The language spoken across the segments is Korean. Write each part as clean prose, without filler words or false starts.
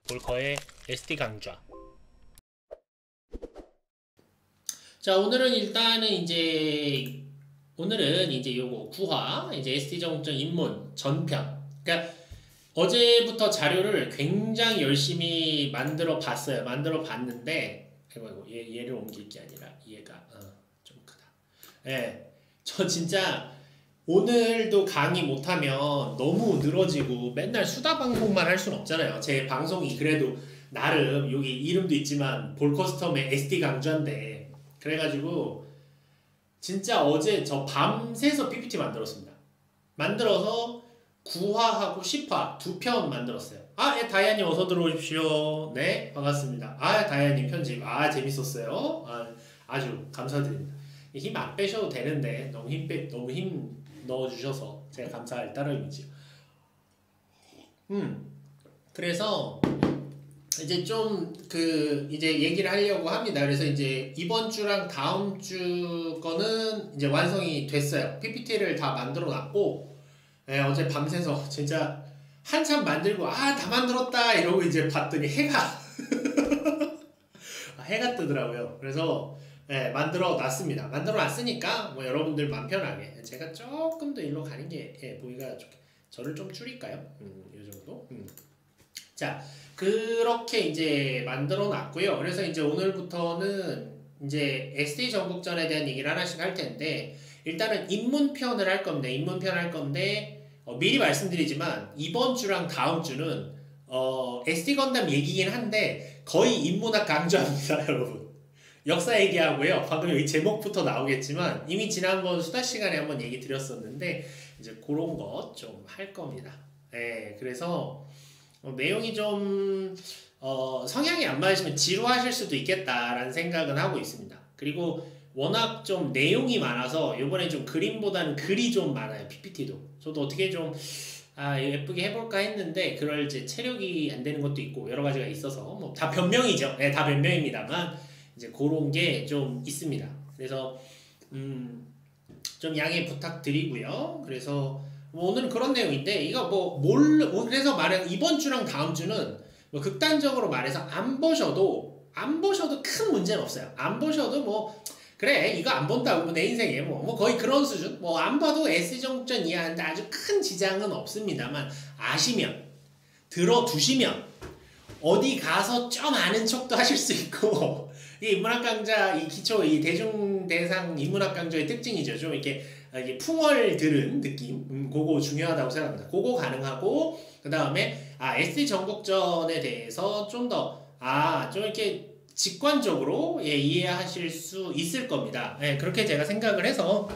볼커의 SD 강좌. 자, 오늘은 이제 요거 구화 이제 SD 전국전 입문 전편. 그러니까 어제부터 자료를 굉장히 열심히 만들어 봤어요. 만들어 봤는데 얘를 옮길 게 아니라 얘가 좀 크다. 예, 저 진짜 오늘도 강의 못하면 너무 늘어지고 맨날 수다 방송만 할 순 없잖아요. 제 방송이 그래도 나름 여기 이름도 있지만 볼커스텀의 SD 강좌인데, 그래가지고 진짜 어제 저 밤새서 PPT 만들었습니다. 만들어서 9화하고 10화 두 편 만들었어요. 예, 다이아님 어서 들어오십시오. 네, 반갑습니다. 다이아님 편집 재밌었어요. 아주 감사드립니다. 힘 안 빼셔도 되는데 너무 힘 넣어주셔서 제가 감사할 따름이지요. 그래서 이제 좀 이제 얘기를 하려고 합니다. 그래서 이제 이번 주랑 다음 주 거는 이제 완성이 됐어요. PPT를 다 만들어 놨고, 어제 밤새서 진짜 한참 만들고 다 만들었다 이러고 이제 봤더니 해가 뜨더라고요. 그래서 만들어 놨습니다. 만들어 놨으니까 뭐 여러분들 맘 편하게, 제가 조금 더 일로 가는 게 보기가 좋게, 저를 좀 줄일까요? 이 정도. 자, 그렇게 이제 만들어 놨고요. 그래서 이제 오늘부터는 이제 SD 전국전에 대한 얘기를 하나씩 할 텐데, 일단은 입문편을 할 겁니다. 입문편 할 건데, 미리 말씀드리지만 이번 주랑 다음 주는 SD 건담 얘기긴 한데 거의 인문학 강좌입니다. 여러분, 역사 얘기하고요. 방금 여기 제목부터 나오겠지만 이미 지난번 수다 시간에 한번 얘기 드렸었는데 이제 그런 것 좀 할 겁니다. 그래서 내용이 좀 성향이 안 맞으시면 지루하실 수도 있겠다라는 생각은 하고 있습니다. 그리고 워낙 좀 내용이 많아서 요번에 좀 그림보다는 글이 좀 많아요. PPT도. 저도 어떻게 좀 예쁘게 해볼까 했는데 그럴 이제 체력이 안 되는 것도 있고 여러 가지가 있어서 뭐 다 변명이죠. 다 변명입니다만 이제 그런 게 좀 있습니다. 그래서 좀 양해 부탁드리고요. 그래서 뭐 오늘은 그런 내용인데, 이거 그래서 말해, 이번 주랑 다음 주는 뭐 극단적으로 말해서 안 보셔도 큰 문제는 없어요. 안 보셔도 뭐 그래 이거 안 본다고 내 인생에 뭐 거의 그런 수준, 뭐 안 봐도 SD 전국전 이해하는데 아주 큰 지장은 없습니다만, 아시면 들어두시면 어디 가서 좀 아는 척도 하실 수 있고 이 인문학 강좌, 이 기초, 이 대중대상 인문학 강좌의 특징이죠. 좀 이렇게 풍월 들은 느낌, 그거 중요하다고 생각합니다. 그거 가능하고, 그 다음에 SD 전국전에 대해서 좀 더 좀 이렇게 직관적으로 이해하실 수 있을 겁니다. 그렇게 제가 생각을 해서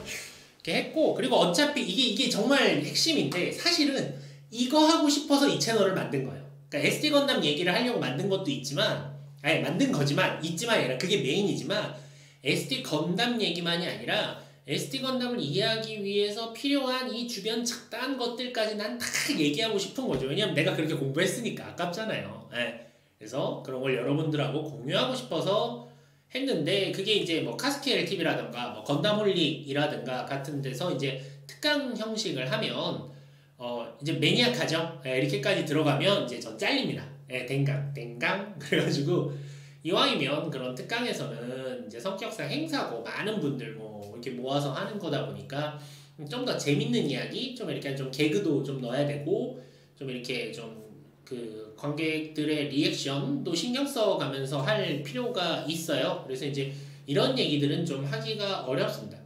이렇게 했고, 그리고 어차피 이게 정말 핵심인데 사실은 이거 하고 싶어서 이 채널을 만든 거예요. 그러니까 SD 건담 얘기를 하려고 만든 것도 있지만, 만든 거지만, 아니라 그게 메인이지만, SD 건담 얘기만이 아니라 SD 건담을 이해하기 위해서 필요한 이 주변 작다한 것들까지 난 다 얘기하고 싶은 거죠. 왜냐면 내가 그렇게 공부했으니까 아깝잖아요. 그래서 그런 걸 여러분들하고 공유하고 싶어서 했는데, 그게 이제 뭐 카스케일 TV라든가 뭐 건담홀릭이라든가 같은 데서 이제 특강 형식을 하면 이제 매니악하죠. 이렇게까지 들어가면 이제 전 잘립니다. 댕강. 그래가지고 이왕이면 그런 특강에서는 이제 성격상 행사고 많은 분들 뭐 이렇게 모아서 하는 거다 보니까 좀 더 재밌는 이야기, 좀 이렇게 좀 개그도 좀 넣어야 되고, 좀 이렇게 좀 관객들의 리액션도 신경 써가면서 할 필요가 있어요. 그래서 이제 이런 얘기들은 좀 하기가 어렵습니다.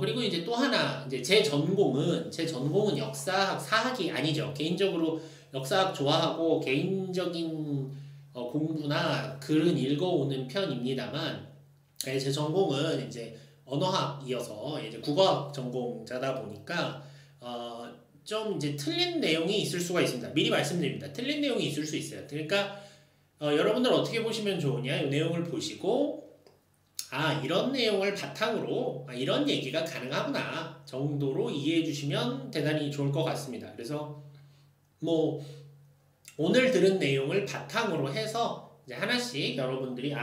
그리고 이제 또 하나, 이제 제 전공은 역사학, 사학이 아니죠. 개인적으로 역사학 좋아하고 개인적인 공부나 글은 읽어오는 편입니다만, 제 전공은 이제 언어학이어서 이제 국어학 전공자다 보니까 좀 이제 틀린 내용이 있을 수가 있습니다. 미리 말씀드립니다. 틀린 내용이 있을 수 있어요. 그러니까 여러분들 어떻게 보시면 좋으냐, 이 내용을 보시고 이런 내용을 바탕으로 이런 얘기가 가능하구나 정도로 이해해 주시면 대단히 좋을 것 같습니다. 그래서 뭐 오늘 들은 내용을 바탕으로 해서 이제 하나씩 여러분들이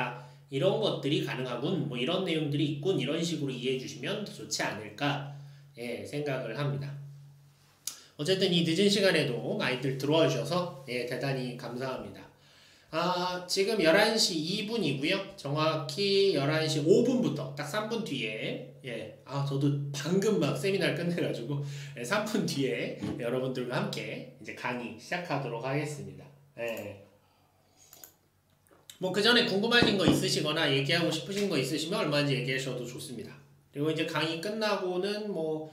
이런 것들이 가능하군, 뭐 이런 내용들이 있군, 이런 식으로 이해해 주시면 더 좋지 않을까 생각을 합니다. 어쨌든 이 늦은 시간에도 많이들 들어와 주셔서 대단히 감사합니다. 지금 11시 2분이고요. 정확히 11시 5분부터 딱 3분 뒤에 저도 방금 막 세미나를 끝내가지고 3분 뒤에 여러분들과 함께 이제 강의 시작하도록 하겠습니다. 뭐 그 전에 궁금하신 거 있으시거나 얘기하고 싶으신 거 있으시면 얼마든지 얘기하셔도 좋습니다. 그리고 이제 강의 끝나고는 뭐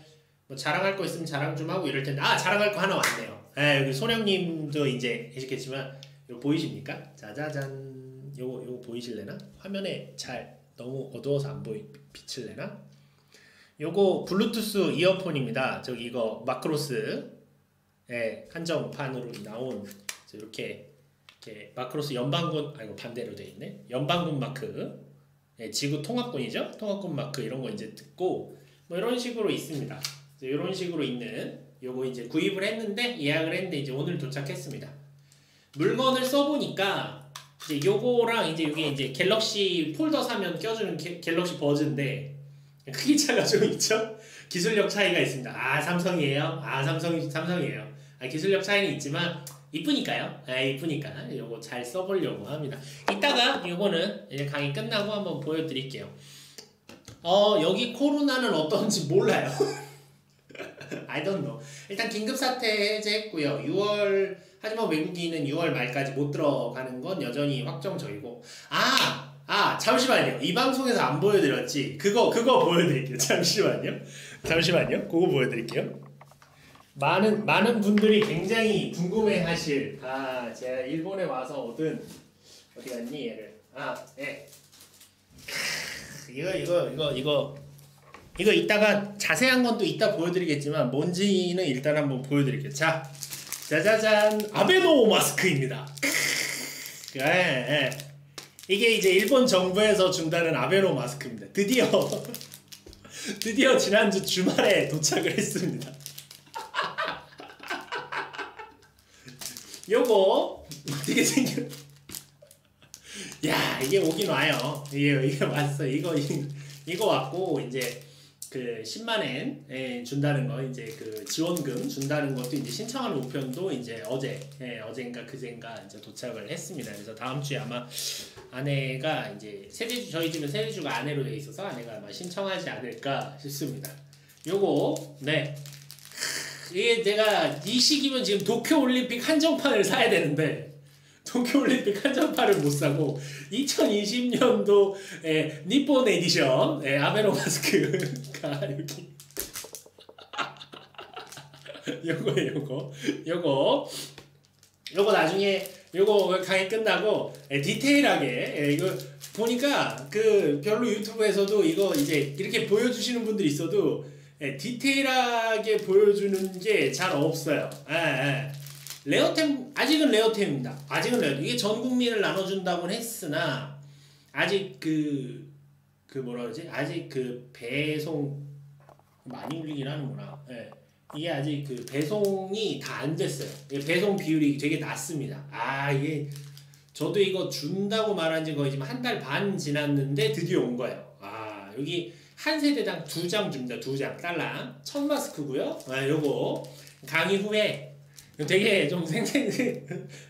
자랑할 거 있으면 자랑 좀 하고 이럴 텐데 자랑할 거 하나 왔네요. 여기 소령님도 이제 계시겠지만 이거 보이십니까? 짜자잔. 요거 보이실래나? 화면에 잘 너무 어두워서 안 비칠래나? 요거 블루투스 이어폰입니다. 저기 이거 마크로스 한정판으로 나온 이렇게 마크로스 연방군 반대로 돼 있네. 연방군 마크. 지구 통합군이죠. 통합군 마크 이런 거 이제 듣고 뭐 이런 식으로 있습니다. 이런 식으로 있는 요거 이제 구입을 했는데 예약을 했는데 이제 오늘 도착했습니다. 물건을 써보니까 이제 요거랑 이제 이게 이제 갤럭시 폴더 사면 껴주는 갤럭시 버즈인데 크기 차가 좀 있죠? 기술력 차이가 있습니다. 삼성이에요? 삼성이에요. 기술력 차이는 있지만 이쁘니까요. 이쁘니까 요거 잘 써보려고 합니다. 이따가 요거는 이제 강의 끝나고 한번 보여드릴게요. 여기 코로나는 어떤지 몰라요. I don't know. 일단 긴급사태 해제했고요. 하지만 외국인은 6월 말까지 못 들어가는 건 여전히 확정적이고. 잠시만요. 이 방송에서 안 보여드렸지. 그거 보여드릴게요. 잠시만요. 그거 보여드릴게요. 많은 분들이 굉장히 궁금해하실. 제가 일본에 와서 얻은 어디 갔니 얘를? 이거 이따가 자세한 건 또 이따 보여드리겠지만 뭔지는 일단 한번 보여드릴게요. 짜자잔 아베노 마스크입니다. 이게 이제 일본 정부에서 준다는 아베노 마스크입니다. 드디어 지난주 주말에 도착을 했습니다. 요거 어떻게 생겨? 야 이게 오긴 와요. 이게 왔어. 이거 왔고 이제 그 10만엔 준다는 거 이제 그 지원금 준다는 것도 이제 신청하는 우편도 이제 어젠가 그젠가 이제 도착을 했습니다. 그래서 다음 주에 아마 아내가 이제 저희 집은 세대주가 아내로 돼 있어서 아내가 아마 신청하지 않을까 싶습니다. 요거 이게 제가 이 시기면 지금 도쿄올림픽 한정판을 사야 되는데 도쿄올림픽 한정판을 못 사고 2020년도 니폰 에디션 아베노 마스크가 여기 요거 나중에 요거 강의 끝나고 디테일하게 이거 보니까 그 별로 유튜브에서도 이거 이제 이렇게 보여주시는 분들이 있어도 디테일하게 보여주는 게 잘 없어요. 아직은 레어템입니다. 이게 전 국민을 나눠준다고는 했으나 아직 아직 그 배송 많이 울리긴 하는구나. 이게 아직 그 배송이 다 안 됐어요. 배송 비율이 되게 낮습니다. 이게 저도 이거 준다고 말한 지 거의 지금 한 달 반 지났는데 드디어 온 거예요. 여기 한 세대당 2장 줍니다. 2장 딸랑 1000마스크고요. 요거 강의 후에 되게 좀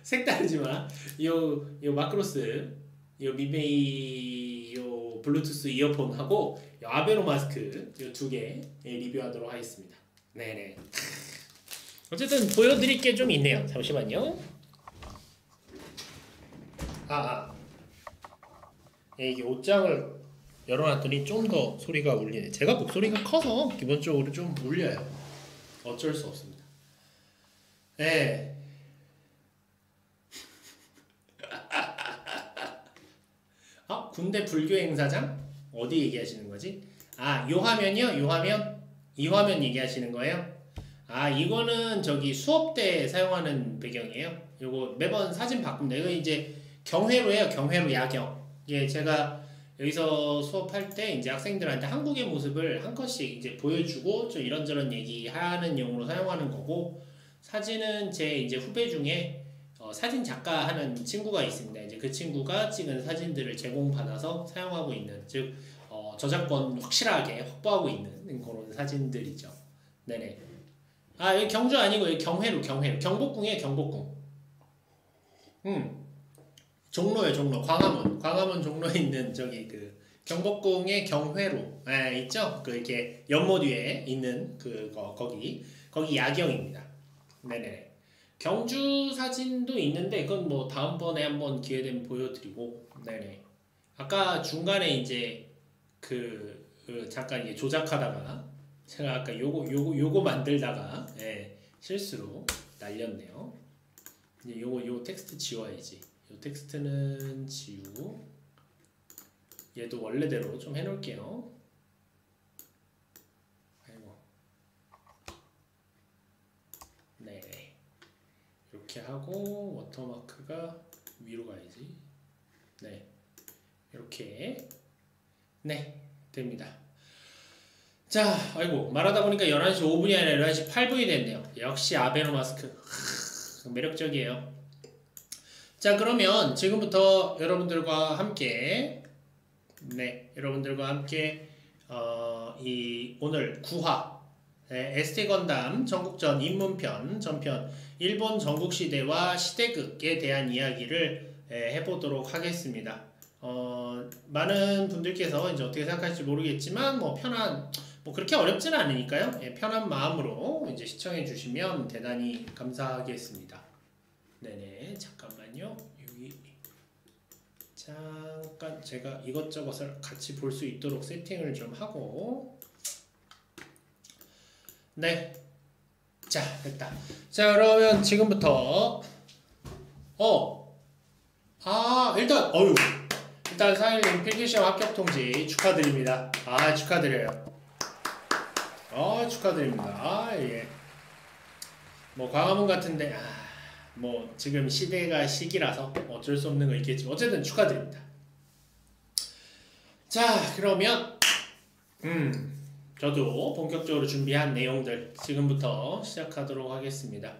색다르지만 요 마크로스 요 미베이 요 블루투스 이어폰하고 요 아베노 마스크 요 2개 리뷰하도록 하겠습니다. 네네. 어쨌든 보여드릴 게 좀 있네요. 잠시만요. 이게 옷장을 열어놨더니 좀 더 소리가 울리네. 제가 목소리가 커서 기본적으로 좀 울려요. 어쩔 수 없습니다. 군대 불교 행사장? 어디 얘기하시는 거지? 요 화면이요? 이 화면 얘기하시는 거예요? 이거는 저기 수업 때 사용하는 배경이에요. 요거 매번 사진 바꿉니다. 이거 이제 경회로 해요. 경회로 야경. 제가 여기서 수업할 때 이제 학생들한테 한국의 모습을 한 컷씩 이제 보여주고 좀 이런저런 얘기하는 용으로 사용하는 거고, 사진은 제 이제 후배 중에 사진 작가 하는 친구가 있습니다. 이제 그 친구가 찍은 사진들을 제공받아서 사용하고 있는, 즉 저작권 확실하게 확보하고 있는 그런 사진들이죠. 네네. 여기 경주 아니고 여기 경회로 경복궁이에요. 경복궁. 종로에 종로 광화문 종로에 있는 저기 그 경복궁의 경회로 있죠? 그 이렇게 연못 위에 있는 거기 야경입니다. 네네. 경주 사진도 있는데 그건 뭐 다음번에 한번 기회 되면 보여드리고 네네. 아까 중간에 이제 잠깐 이게 조작하다가 제가 아까 요거 만들다가 실수로 날렸네요. 이제 요 텍스트 지워야지. 요 텍스트는 지우고 얘도 원래대로 좀 해놓을게요. 아이고. 네. 이렇게 하고 워터마크가 위로 가야지. 네. 이렇게 네 됩니다. 자, 아이고 말하다 보니까 11시 5분이 아니라 11시 8분이 됐네요. 역시 아베노 마스크 매력적이에요. 자, 그러면 지금부터 여러분들과 함께 이 오늘 9화 ST 건담 전국전 입문편 전편 일본 전국시대와 시대극에 대한 이야기를 해보도록 하겠습니다. 많은 분들께서 이제 어떻게 생각할지 모르겠지만 뭐 그렇게 어렵지는 않으니까요. 편한 마음으로 이제 시청해 주시면 대단히 감사하겠습니다. 네네, 잠깐만요. 여기 잠깐 제가 이것저것을 같이 볼 수 있도록 세팅을 좀 하고 네, 자 됐다. 자, 그러면 지금부터 일단 사일님 필기시험 합격 통지 축하드립니다. 축하드려요. 축하드립니다. 예. 뭐 광화문 같은데 뭐 지금 시기라서 어쩔 수 없는 거 있겠지만 어쨌든 축하드립니다. 자, 그러면 저도 본격적으로 준비한 내용들 지금부터 시작하도록 하겠습니다.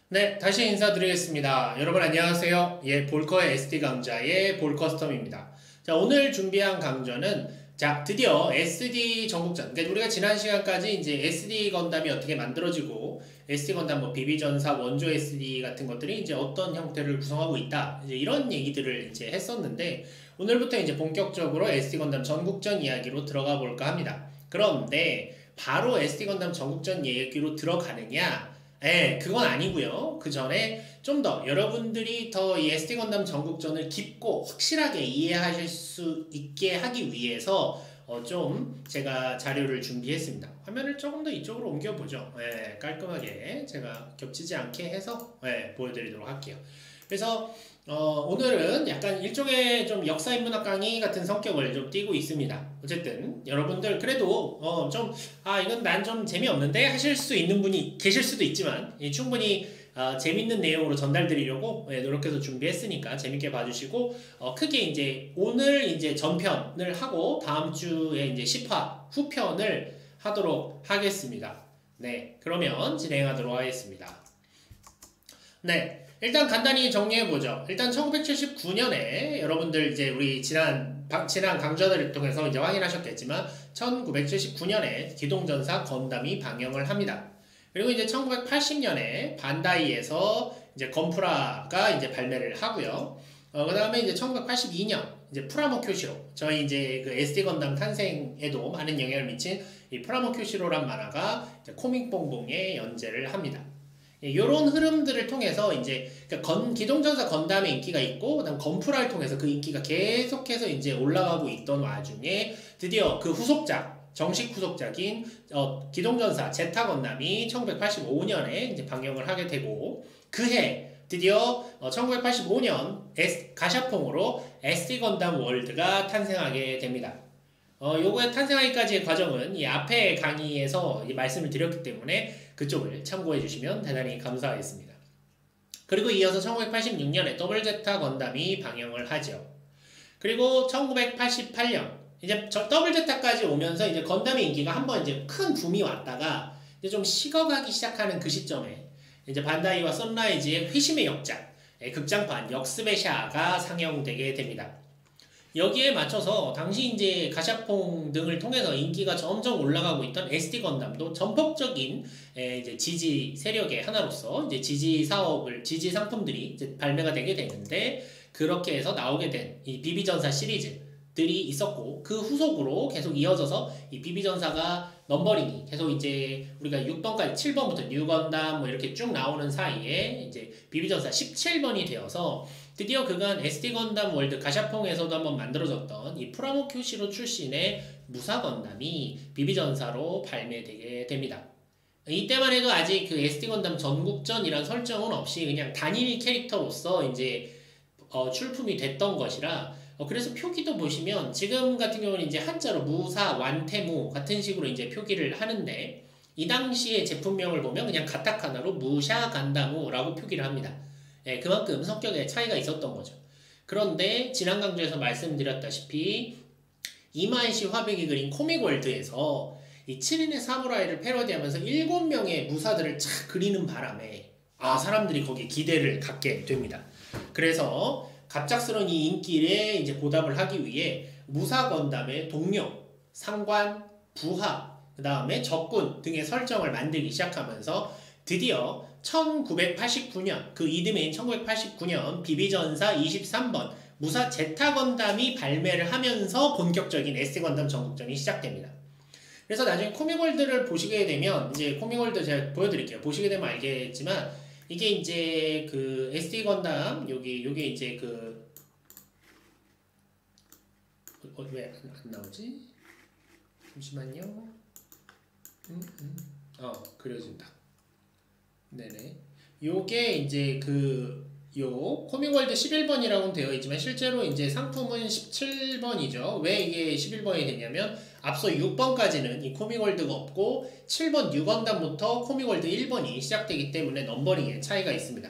네, 다시 인사드리겠습니다. 여러분 안녕하세요. 볼커의 SD 강좌의 볼커스텀입니다. 자, 오늘 준비한 강좌는 드디어 SD 전국전. 그러니까 우리가 지난 시간까지 이제 SD 건담이 어떻게 만들어지고 SD 건담 뭐 비비전사 원조 SD 같은 것들이 이제 어떤 형태를 구성하고 있다. 이제 이런 얘기들을 이제 했었는데 오늘부터 이제 본격적으로 SD 건담 전국전 이야기로 들어가 볼까 합니다. 그런데 바로 SD 건담 전국전 얘기로 들어가느냐? 그건 아니고요. 그 전에 좀 더 여러분들이 더 이 SD 건담 전국전을 깊고 확실하게 이해하실 수 있게 하기 위해서 좀 제가 자료를 준비했습니다. 화면을 조금 더 이쪽으로 옮겨보죠. 깔끔하게 제가 겹치지 않게 해서 보여드리도록 할게요. 그래서 오늘은 약간 일종의 좀 역사인문학 강의 같은 성격을 좀 띠고 있습니다. 어쨌든 여러분들 그래도 이건 난 좀 재미없는데 하실 수 있는 분이 계실 수도 있지만 충분히 재밌는 내용으로 전달드리려고 노력해서 준비했으니까 재밌게 봐주시고 크게 이제 오늘 이제 전편을 하고 다음 주에 이제 10화 후편을 하도록 하겠습니다. 네, 그러면 진행하도록 하겠습니다. 네, 일단 간단히 정리해보죠. 일단 1979년에 여러분들 이제 우리 지난 강좌들을 통해서 이제 확인하셨겠지만 1979년에 기동전사 건담이 방영을 합니다. 그리고 이제 1980년에 반다이에서 이제 건프라가 이제 발매를 하고요. 그 다음에 이제 1982년 이제 프라모 쿄시로, 저희 이제 그 SD 건담 탄생에도 많은 영향을 미친 이 프라모 쿄시로란 만화가 이제 코믹봉봉에 연재를 합니다. 이런 흐름들을 통해서 이제 기동전사 건담의 인기가 있고 그다음 건프라를 통해서 그 인기가 계속해서 이제 올라가고 있던 와중에 드디어 그 정식 후속작인 기동전사 제타 건담이 1985년에 이제 방영을 하게 되고 그해 드디어 1985년 가샤퐁으로 SD 건담 월드가 탄생하게 됩니다. 요거의 탄생하기까지의 과정은 이 앞에 강의에서 말씀을 드렸기 때문에 그쪽을 참고해 주시면 대단히 감사하겠습니다. 그리고 이어서 1986년에 더블 제타 건담이 방영을 하죠. 그리고 1988년 이제 더블 제타까지 오면서 이제 건담의 인기가 한번 이제 큰 붐이 왔다가 이제 좀 식어가기 시작하는 그 시점에 이제 반다이와 선라이즈의 회심의 역작 극장판 역스베샤가 상영되게 됩니다. 여기에 맞춰서 당시 이제 가샤퐁 등을 통해서 인기가 점점 올라가고 있던 SD 건담도 전폭적인 이제 지지 세력의 하나로서 이제 지지 상품들이 이제 발매가 되게 되는데 그렇게 해서 나오게 된 이 비비전사 시리즈들이 있었고 그 후속으로 계속 이어져서 이 비비전사가 넘버링이 계속 이제 우리가 6번까지 7번부터 뉴건담 뭐 이렇게 쭉 나오는 사이에 이제 비비전사 17번이 되어서 드디어 그간 SD 건담 월드 가샤퐁에서도 한번 만들어졌던 이 프라모 큐시로 출신의 무사 건담이 비비전사로 발매되게 됩니다. 이때만 해도 아직 그 SD 건담 전국전이란 설정은 없이 그냥 단일 캐릭터로서 이제 출품이 됐던 것이라 그래서 표기도 보시면 지금 같은 경우는 이제 한자로 무사 완태무 같은 식으로 이제 표기를 하는데 이 당시의 제품명을 보면 그냥 가타카나로 무샤 간다무라고 표기를 합니다. 예, 그만큼 성격에 차이가 있었던 거죠. 그런데 지난 강좌에서 말씀드렸다시피 이마이시 화백이 그린 코믹월드에서 이 7인의 사무라이를 패러디하면서 7명의 무사들을 착 그리는 바람에 사람들이 거기에 기대를 갖게 됩니다. 그래서 갑작스러운 이 인기에 이제 보답을 하기 위해 무사 건담의 동료, 상관, 부하, 그 다음에 적군 등의 설정을 만들기 시작하면서 드디어 1989년 그 이듬해인 1989년 비비전사 23번 무사 제타 건담이 발매를 하면서 본격적인 SD 건담 전국전이 시작됩니다. 그래서 나중에 코믹월드를 보시게 되면 이제 코믹월드 제가 보여드릴게요. 보시게 되면 알겠지만 이게 이제 그 SD 건담 요게 이제 그 왜 안 나오지? 잠시만요. 그려진다. 네네. 요게 이제 요 코믹월드 11번이라고는 되어 있지만 실제로 이제 상품은 17번이죠. 왜 이게 11번이 되냐면 앞서 6번까지는 이 코믹월드가 없고 7번 뉴건담부터 코믹월드 1번이 시작되기 때문에 넘버링에 차이가 있습니다.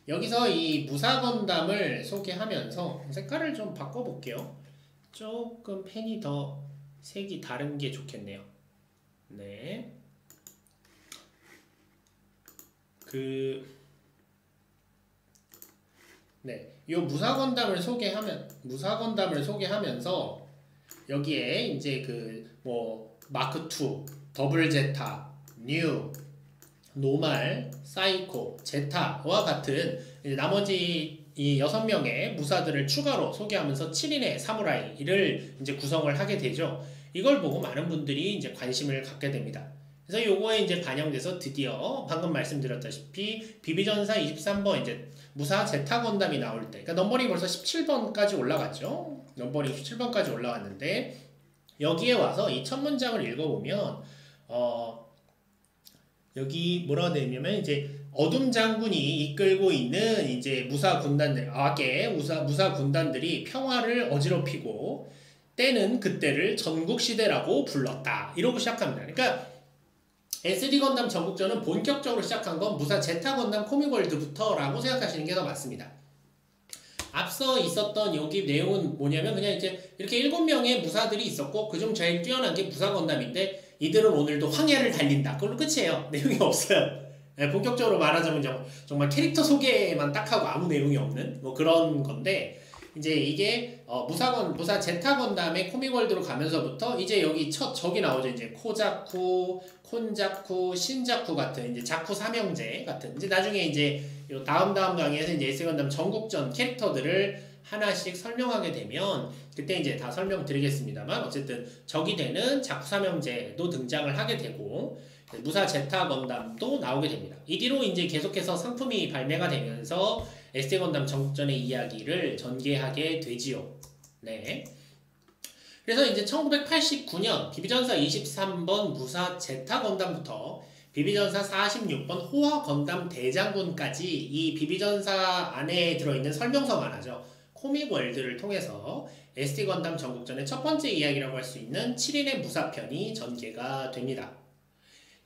여기서 이 무사건담을 소개하면서 색깔을 좀 바꿔볼게요. 조금 펜이 더 색이 다른 게 좋겠네요. 네. 요 무사건담을 소개하면서 여기에 이제 마크 2, 더블 제타, 뉴, 노말, 사이코, 제타와 같은 이제 나머지 이 6명의 무사들을 추가로 소개하면서 7인의 사무라이를 이제 구성을 하게 되죠. 이걸 보고 많은 분들이 이제 관심을 갖게 됩니다. 그래서 요거에 이제 반영돼서 드디어 방금 말씀드렸다시피 비비전사 23번 이제 무사 제타 건담이 나올 때, 그러니까 넘버링이 벌써 17번까지 올라갔죠. 넘버링 17번까지 올라왔는데 여기에 와서 이 첫 문장을 읽어보면 여기 뭐라고 되어 있냐면 이제 어둠 장군이 이끌고 있는 이제 무사 군단들, 무사 군단들이 평화를 어지럽히고 때는 그때를 전국시대라고 불렀다. 이러고 시작합니다. 그러니까 SD 건담 전국전은 본격적으로 시작한 건 무사 제타 건담 코믹월드부터라고 생각하시는 게 더 맞습니다. 앞서 있었던 여기 내용은 뭐냐면 그냥 이제 이렇게 7명의 무사들이 있었고 그중 제일 뛰어난 게 무사 건담인데 이들은 오늘도 황야를 달린다. 그걸로 끝이에요. 내용이 없어요. 네, 본격적으로 말하자면 정말 캐릭터 소개만 딱 하고 아무 내용이 없는 뭐 그런 건데 이제 이게 무사 제타 건담의 코믹월드로 가면서부터 이제 여기 저기 나오죠. 이제 코자쿠, 콘자쿠, 신자쿠 같은 이제 자쿠 삼형제 같은 이제 나중에 이제 요 다음 강의에서 이제 SD 건담 전국전 캐릭터들을 하나씩 설명하게 되면 그때 이제 다 설명드리겠습니다만 어쨌든 적이 되는 자쿠 삼형제도 등장을 하게 되고 무사 제타 건담도 나오게 됩니다. 이 뒤로 이제 계속해서 상품이 발매가 되면서 SD 건담 전국전의 이야기를 전개하게 되지요. 네. 그래서 이제 1989년 비비전사 23번 무사 제타 건담부터 비비전사 46번 호화 건담 대장군까지 이 비비전사 안에 들어있는 설명서만 하죠. 코믹월드를 통해서 SD 건담 전국전의 첫 번째 이야기라고 할 수 있는 7인의 무사편이 전개가 됩니다.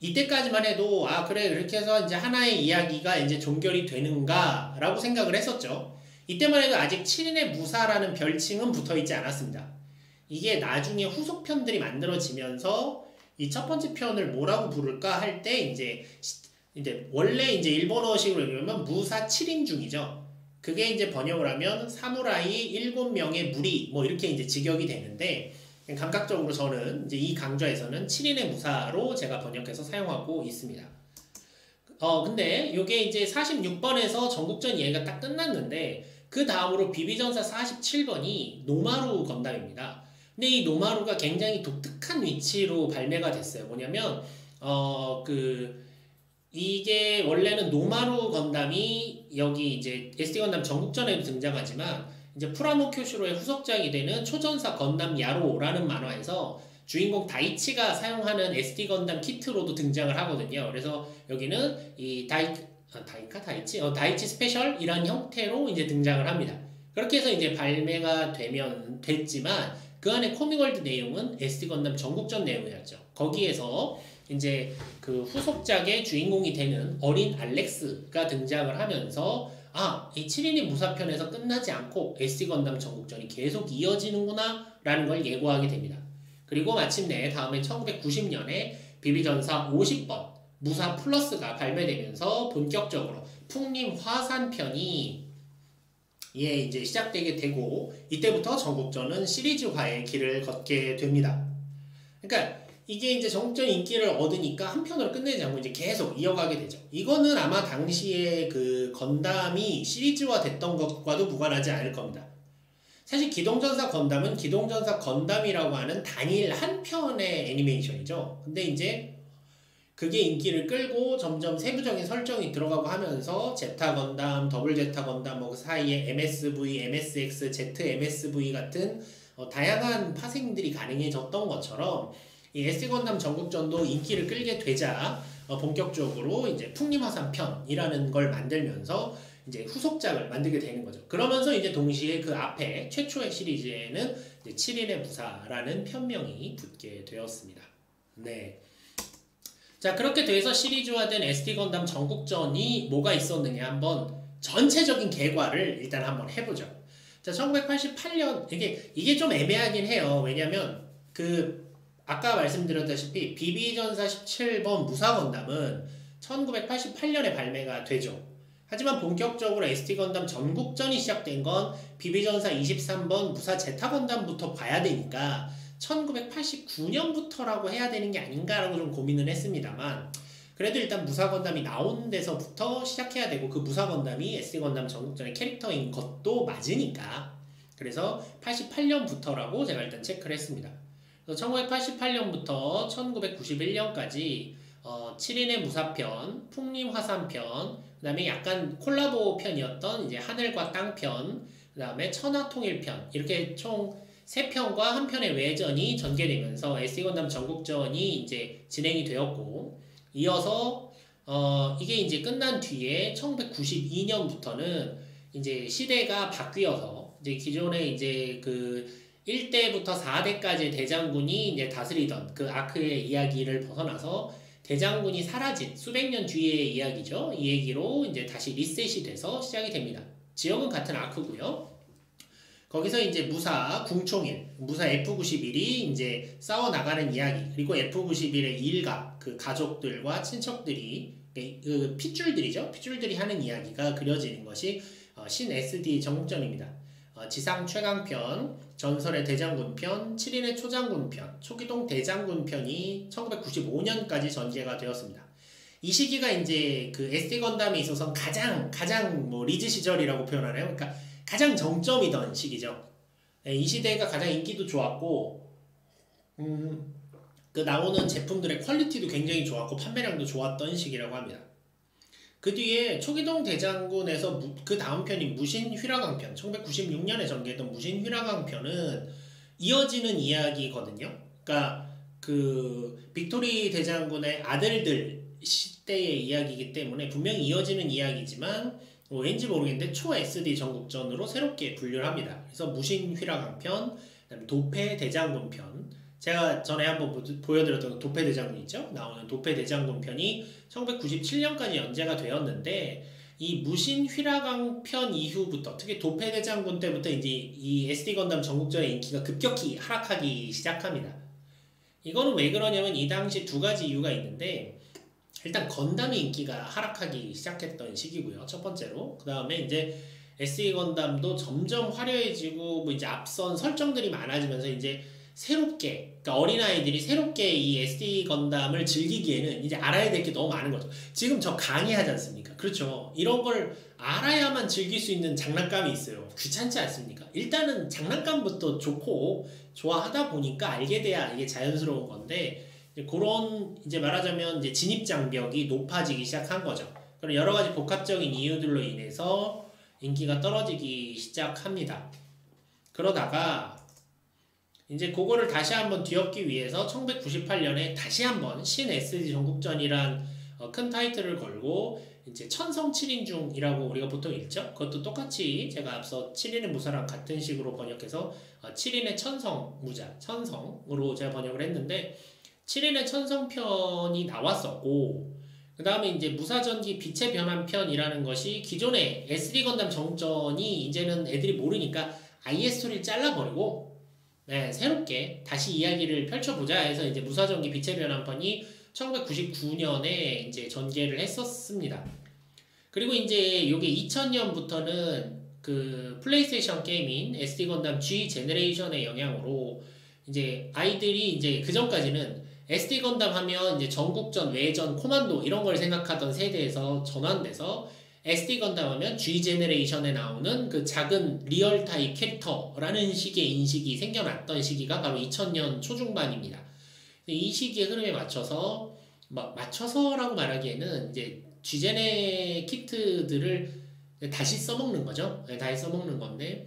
이때까지만 해도 그래 이렇게 해서 이제 하나의 이야기가 이제 종결이 되는가 라고 생각을 했었죠. 이때만 해도 아직 7인의 무사라는 별칭은 붙어있지 않았습니다. 이게 나중에 후속편들이 만들어지면서 이 첫 번째 편을 뭐라고 부를까 할 때 이제 원래 이제 일본어식으로 얘기하면 무사 7인 중이죠. 그게 이제 번역을 하면 사무라이 7명의 무리 뭐 이렇게 이제 직역이 되는데 감각적으로 저는 이제 이 강좌에서는 7인의 무사로 제가 번역해서 사용하고 있습니다. 근데 요게 이제 46번에서 전국전 이야기가 딱 끝났는데 그 다음으로 비비전사 47번이 노마루 건담입니다. 근데 이 노마루가 굉장히 독특한 위치로 발매가 됐어요. 뭐냐면 이게 원래는 노마루 건담이 여기 이제 SD 건담 전국전에도 등장하지만 이제 프라모 큐슈로의 후속작이 되는 초전사 건담 야로라는 만화에서 주인공 다이치가 사용하는 SD 건담 키트로도 등장을 하거든요. 그래서 여기는 이 다이치 스페셜이라는 형태로 이제 등장을 합니다. 그렇게 해서 이제 발매가 됐지만 그 안에 코믹월드 내용은 SD 건담 전국전 내용이었죠. 거기에서 이제 그 후속작의 주인공이 되는 어린 알렉스가 등장을 하면서 이 7인의 무사편에서 끝나지 않고 SD 건담 전국전이 계속 이어지는구나 라는 걸 예고하게 됩니다. 그리고 마침내 다음에 1990년에 비비전사 50번 무사 플러스가 발매되면서 본격적으로 풍림 화산편이 이제 시작되게 되고 이때부터 전국전은 시리즈화의 길을 걷게 됩니다. 그러니까 이게 이제 전국전 인기를 얻으니까 한 편으로 끝내지 않고 이제 계속 이어가게 되죠. 이거는 아마 당시에 그 건담이 시리즈화 됐던 것과도 무관하지 않을 겁니다. 사실 기동전사 건담은 기동전사 건담이라고 하는 단일 한 편의 애니메이션이죠. 근데 이제 그게 인기를 끌고 점점 세부적인 설정이 들어가고 하면서 제타 건담, 더블 제타 건담, 뭐 그 사이에 MSV, MSX, ZMSV 같은 다양한 파생들이 가능해졌던 것처럼 이 SD 건담 전국전도 인기를 끌게 되자 본격적으로 이제 풍림화산 편이라는 걸 만들면서 이제 후속작을 만들게 되는 거죠. 그러면서 이제 동시에 그 앞에 최초의 시리즈에는 이제 7인의 무사라는 편명이 붙게 되었습니다. 네. 자, 그렇게 돼서 시리즈화된 SD 건담 전국전이 뭐가 있었느냐 한번 전체적인 개괄을 일단 한번 해보죠. 자, 1988년 이게 좀 애매하긴 해요. 왜냐면 아까 말씀드렸다시피 비비전사 17번 무사 건담은 1988년에 발매가 되죠. 하지만 본격적으로 SD 건담 전국전이 시작된 건 비비전사 23번 무사 제타 건담부터 봐야 되니까 1989년부터라고 해야 되는 게 아닌가라고 좀 고민을 했습니다만 그래도 일단 무사 건담이 나온 데서부터 시작해야 되고 그 무사 건담이 SD 건담 전국전의 캐릭터인 것도 맞으니까 그래서 88년부터라고 제가 일단 체크를 했습니다. 그래서 1988년부터 1991년까지 7인의 무사편, 풍림화산편, 그 다음에 약간 콜라보 편이었던 이제 하늘과 땅편, 그 다음에 천하통일편 이렇게 총 3편과 한 편의 외전이 전개되면서 SD 건담 전국전이 이제 진행이 되었고 이어서 이게 이제 끝난 뒤에 1992년부터는 이제 시대가 바뀌어서 이제 기존에 이제 그 1대부터 4대까지의 대장군이 이제 다스리던 그 아크의 이야기를 벗어나서 대장군이 사라진 수백 년 뒤의 이야기죠. 이 얘기로 이제 다시 리셋이 돼서 시작이 됩니다. 지역은 같은 아크고요. 거기서 이제 무사 궁총일, 무사 F91이 이제 싸워나가는 이야기, 그리고 F91의 일가, 그 가족들과 친척들이, 그 핏줄들이죠. 핏줄들이 하는 이야기가 그려지는 것이 신 SD 전국전입니다. 지상 최강편, 전설의 대장군편, 7인의 초장군편, 초기동 대장군편이 1995년까지 전개가 되었습니다. 이 시기가 이제 그 SD 건담에 있어서 가장 뭐 리즈 시절이라고 표현하나요? 그러니까 가장 정점이던 시기죠. 이 시대가 가장 인기도 좋았고, 그 나오는 제품들의 퀄리티도 굉장히 좋았고, 판매량도 좋았던 시기라고 합니다. 그 뒤에 초기동 대장군에서 그 다음 편인 무신 휘라강편, 1996년에 전개했던 무신 휘라강편은 이어지는 이야기거든요. 그러니까 그 빅토리 대장군의 아들들 시대의 이야기이기 때문에 분명히 이어지는 이야기지만 왠지 모르겠는데 초 SD 전국전으로 새롭게 분류를 합니다. 그래서 무신 휘라강편, 그다음에 도패 대장군편, 제가 전에 한번 보여드렸던 도패 대장군 있죠? 나오는 도패 대장군 편이 1997년까지 연재가 되었는데 이 무신 휘라강 편 이후부터 특히 도패 대장군 때부터 이제 이 SD 건담 전국전의 인기가 급격히 하락하기 시작합니다. 이거는 왜 그러냐면 이 당시 두 가지 이유가 있는데 일단 건담의 인기가 하락하기 시작했던 시기고요. 첫 번째로. 그 다음에 이제 SD 건담도 점점 화려해지고 뭐 이제 앞선 설정들이 많아지면서 이제 새롭게 그러니까 어린아이들이 새롭게 이 SD 건담을 즐기기에는 이제 알아야 될 게 너무 많은 거죠. 지금 저 강의하지 않습니까? 그렇죠. 이런 걸 알아야만 즐길 수 있는 장난감이 있어요. 귀찮지 않습니까? 일단은 장난감부터 좋고 좋아하다 보니까 알게 돼야 이게 자연스러운 건데 이제 그런 이제 말하자면 이제 진입 장벽이 높아지기 시작한 거죠. 그런 여러 가지 복합적인 이유들로 인해서 인기가 떨어지기 시작합니다. 그러다가 이제 그거를 다시 한번 뒤엎기 위해서 1998년에 다시 한번 신 SD 전국전이란 큰 타이틀을 걸고 이제 천성 7인중이라고 우리가 보통 읽죠. 그것도 똑같이 제가 앞서 7인의 무사랑 같은 식으로 번역해서 7인의 천성 무자, 천성으로 제가 번역을 했는데 7인의 천성편이 나왔었고 그 다음에 이제 무사전기 빛의 변환편이라는 것이 기존의 SD 건담 정전이 이제는 애들이 모르니까 아예 스토리를 잘라버리고 네, 새롭게 다시 이야기를 펼쳐보자 해서 이제 무사전기 빛의 변환편이 1999년에 이제 전개를 했었습니다. 그리고 이제 요게 2000년부터는 그 플레이스테이션 게임인 SD 건담 G 제너레이션의 영향으로 이제 아이들이 이제 그 전까지는 SD 건담 하면 이제 전국전, 외전, 코만도 이런 걸 생각하던 세대에서 전환돼서 SD 건담 하면 G 제너레이션에 나오는 그 작은 리얼 타입 캐릭터라는 식의 인식이 생겨났던 시기가 바로 2000년 초중반입니다. 이 시기의 흐름에 맞춰서라고 말하기에는 이제 G 제네 키트들을 다시 써먹는 거죠. 다시 써먹는 건데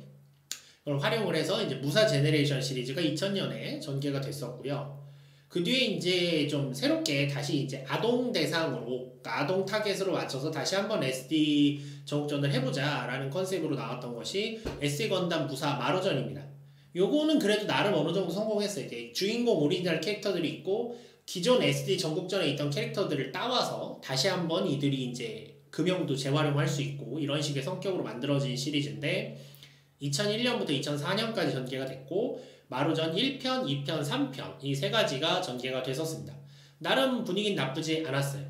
그걸 활용을 해서 이제 무사 제너레이션 시리즈가 2000년에 전개가 됐었고요. 그 뒤에 이제 좀 새롭게 다시 이제 아동 대상으로, 아동 타겟으로 맞춰서 다시 한번 SD 전국전을 해보자라는 컨셉으로 나왔던 것이 SD 건담 무사 마루전입니다. 요거는 그래도 나름 어느 정도 성공했어요. 이제 주인공 오리지널 캐릭터들이 있고 기존 SD 전국전에 있던 캐릭터들을 따와서 다시 한번 이들이 이제 금형도 재활용할 수 있고 이런 식의 성격으로 만들어진 시리즈인데 2001년부터 2004년까지 전개가 됐고 마루전 1편, 2편, 3편 이 세 가지가 전개가 됐었습니다. 나름 분위기는 나쁘지 않았어요.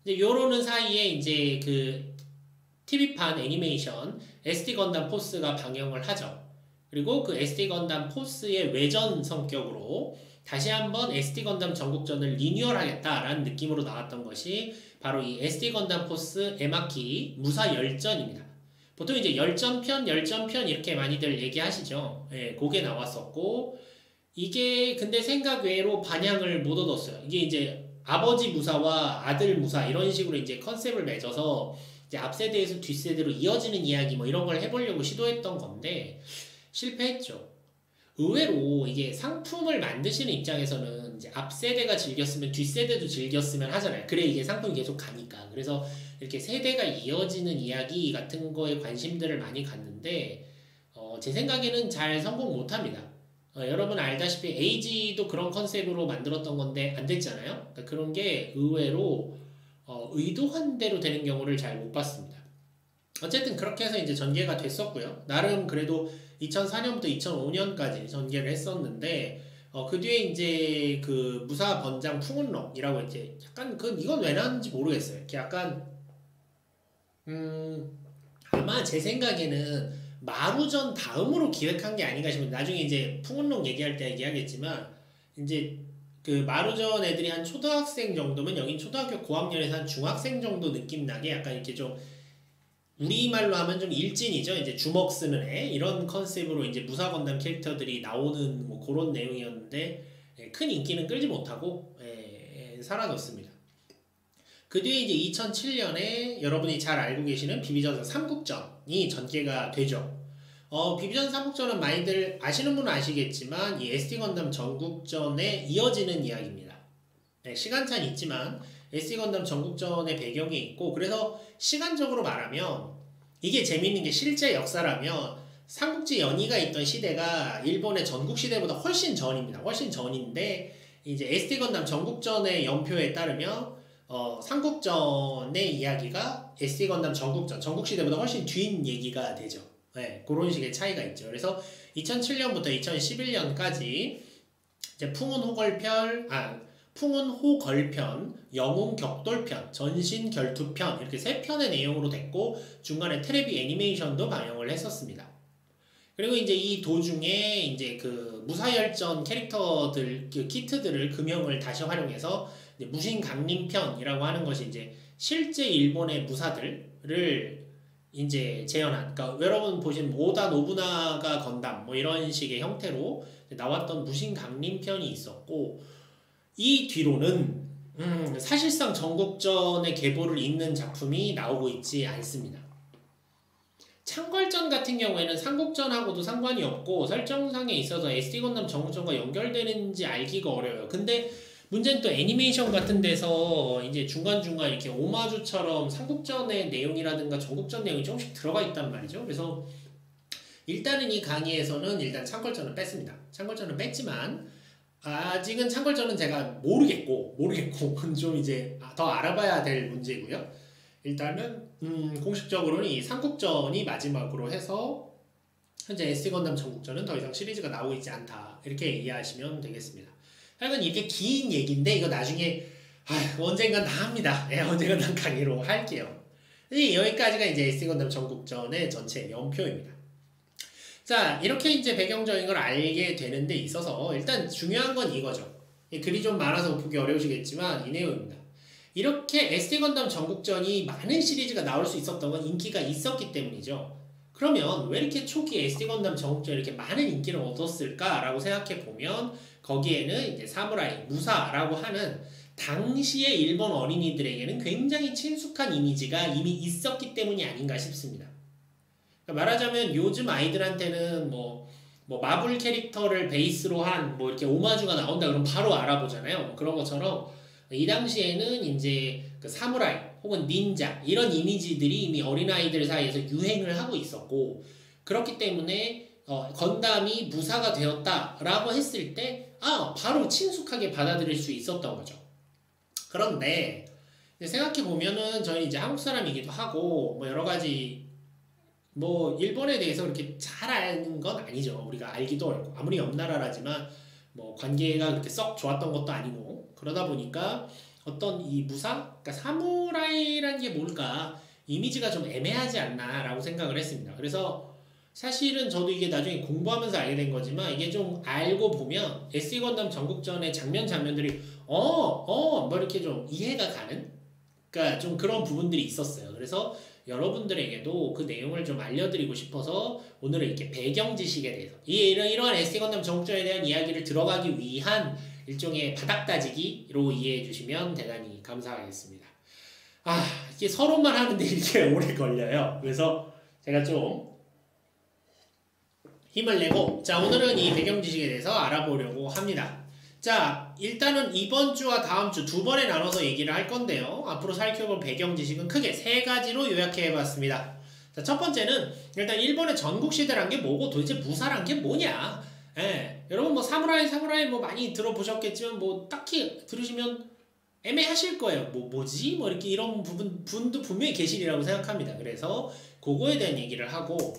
이제 요러는 사이에 이제 그 TV판 애니메이션 SD 건담 포스가 방영을 하죠. 그리고 그 SD 건담 포스의 외전 성격으로 다시 한번 SD 건담 전국전을 리뉴얼하겠다라는 느낌으로 나왔던 것이 바로 이 SD 건담 포스 에마키 무사 열전입니다. 보통 이제 열전편 이렇게 많이들 얘기하시죠. 예, 그게 나왔었고 이게 근데 생각 외로 반향을 못 얻었어요. 이게 이제 아버지 무사와 아들 무사 이런 식으로 이제 컨셉을 맺어서 이제 앞세대에서 뒷세대로 이어지는 이야기 뭐 이런 걸 해보려고 시도했던 건데 실패했죠. 의외로 이게 상품을 만드시는 입장에서는 이제 앞세대가 즐겼으면 뒷세대도 즐겼으면 하잖아요. 그래 이게 상품이 계속 가니까. 그래서 이렇게 세대가 이어지는 이야기 같은 거에 관심들을 많이 갖는데 제 생각에는 잘 성공 못합니다. 여러분 알다시피 에이지도 그런 컨셉으로 만들었던 건데 안 됐잖아요. 그러니까 그런 게 의외로 의도한 대로 되는 경우를 잘 못 봤습니다. 어쨌든 그렇게 해서 이제 전개가 됐었고요. 나름 그래도 2004년부터 2005년까지 전개를 했었는데 그 뒤에 이제 그 무사 번장 풍운럭이라고 이제 약간 이건 왜 나왔는지 모르겠어요. 이렇게 약간 아마 제 생각에는 마루전 다음으로 기획한 게 아닌가 싶은데 나중에 이제 풍운럭 얘기할 때 얘기하겠지만 이제 그 마루전 애들이 한 초등학생 정도면 여긴 초등학교 고학년에서 한 중학생 정도 느낌 나게 약간 이렇게 좀 우리말로 하면 좀 일진이죠. 이제 주먹 쓰는 애 이런 컨셉으로 이제 무사 건담 캐릭터들이 나오는 뭐 그런 내용이었는데 큰 인기는 끌지 못하고 사라졌습니다. 그 뒤에 이제 2007년에 여러분이 잘 알고 계시는 비비전 3국전이 전개가 되죠. 비비전 3국전은 많이들 아시는 분은 아시겠지만 이 SD 건담 전국전에 이어지는 이야기입니다. 시간차는 있지만 SD 건담 전국전의 배경이 있고 그래서 시간적으로 말하면 이게 재밌는 게 실제 역사라면 삼국지 연의가 있던 시대가 일본의 전국시대보다 훨씬 전입니다. 훨씬 전인데 이제 SD 건담 전국전의 연표에 따르면 삼국전의 이야기가 SD 건담 전국시대보다 훨씬 뒤인 얘기가 되죠. 네, 그런 식의 차이가 있죠. 그래서 2007년부터 2011년까지 이제 풍운호걸편, 영웅격돌편, 전신결투편 이렇게 3편의 내용으로 됐고 중간에 테레비 애니메이션도 방영을 했었습니다. 그리고 이제 이 도중에 이제 그 무사열전 캐릭터들 그 키트들을 금형을 다시 활용해서 이제 무신강림편이라고 하는 것이 이제 실제 일본의 무사들을 이제 재현한, 그러니까 여러분 보신 오다 노부나가 건담 뭐 이런 식의 형태로 나왔던 무신강림편이 있었고, 이 뒤로는 사실상 전국전의 계보를 잇는 작품이 나오고 있지 않습니다. 창궐전 같은 경우에는 삼국전하고도 상관이 없고 설정상에 있어서 SD 건담 전국전과 연결되는지 알기가 어려워요. 근데 문제는 또 애니메이션 같은 데서 이제 중간중간 이렇게 오마주처럼 삼국전의 내용이라든가 전국전 내용이 조금씩 들어가 있단 말이죠. 그래서 일단은 이 강의에서는 일단 창궐전을 뺐습니다. 창궐전을 뺐지만 아직은 창궐전은 제가 모르겠고 좀 이제 더 알아봐야 될 문제고요. 일단은 공식적으로는 이 삼국전이 마지막으로 해서 현재 SD 건담 전국전은 더 이상 시리즈가 나오고 있지 않다, 이렇게 이해하시면 되겠습니다. 하여간 이렇게 긴 얘기인데 이거 나중에 언젠간 다 합니다. 언젠간 다 강의로 할게요. 여기까지가 이제 SD 건담 전국전의 전체 연표입니다. 자, 이렇게 이제 배경적인 걸 알게 되는 데 있어서 일단 중요한 건 이거죠. 글이 좀 많아서 보기 어려우시겠지만 이 내용입니다. 이렇게 SD 건담 전국전이 많은 시리즈가 나올 수 있었던 건 인기가 있었기 때문이죠. 그러면 왜 이렇게 초기에 SD 건담 전국전이 이렇게 많은 인기를 얻었을까라고 생각해 보면 거기에는 이제 사무라이, 무사라고 하는 당시의 일본 어린이들에게는 굉장히 친숙한 이미지가 이미 있었기 때문이 아닌가 싶습니다. 말하자면 요즘 아이들한테는 뭐 마블 캐릭터를 베이스로 한 뭐 이렇게 오마주가 나온다 그러면 바로 알아보잖아요. 뭐 그런 것처럼 이 당시에는 이제 그 사무라이 혹은 닌자 이런 이미지들이 이미 어린아이들 사이에서 유행을 하고 있었고, 그렇기 때문에 건담이 무사가 되었다라고 했을 때 바로 친숙하게 받아들일 수 있었던 거죠. 그런데 생각해 보면은 저희 이제 한국 사람이기도 하고 뭐 여러 가지 뭐 일본에 대해서 그렇게 잘 아는 건 아니죠. 우리가 알기도 어렵고 아무리 옆 나라라지만 뭐 관계가 그렇게 썩 좋았던 것도 아니고, 그러다 보니까 어떤 이 무사, 그러니까 사무라이라는 게 뭘까 이미지가 좀 애매하지 않나 라고 생각을 했습니다. 그래서 사실은 저도 이게 나중에 공부하면서 알게 된 거지만 이게 좀 알고 보면 SD 건담 전국전의 장면들이 뭐 이렇게 좀 이해가 가는, 그러니까 좀 그런 부분들이 있었어요. 그래서 여러분들에게도 그 내용을 좀 알려드리고 싶어서 오늘은 이렇게 배경 지식에 대해서 이러한 SD 건담 전국전에 대한 이야기를 들어가기 위한 일종의 바닥 다지기로 이해해 주시면 대단히 감사하겠습니다. 이게 서론만 하는데 이렇게 오래 걸려요. 그래서 제가 좀 힘을 내고 자, 오늘은 이 배경 지식에 대해서 알아보려고 합니다. 자, 일단은 이번 주와 다음 주 두 번에 나눠서 얘기를 할 건데요. 앞으로 살펴볼 배경 지식은 크게 3가지로 요약해 봤습니다. 자, 첫 번째는 일단 일본의 전국시대란 게 뭐고 도대체 무사란 게 뭐냐. 여러분 뭐 사무라이 뭐 많이 들어보셨겠지만 뭐 딱히 들으시면 애매하실 거예요. 뭐지? 뭐 이렇게 이런 분도 분명히 계시리라고 생각합니다. 그래서 그거에 대한 얘기를 하고,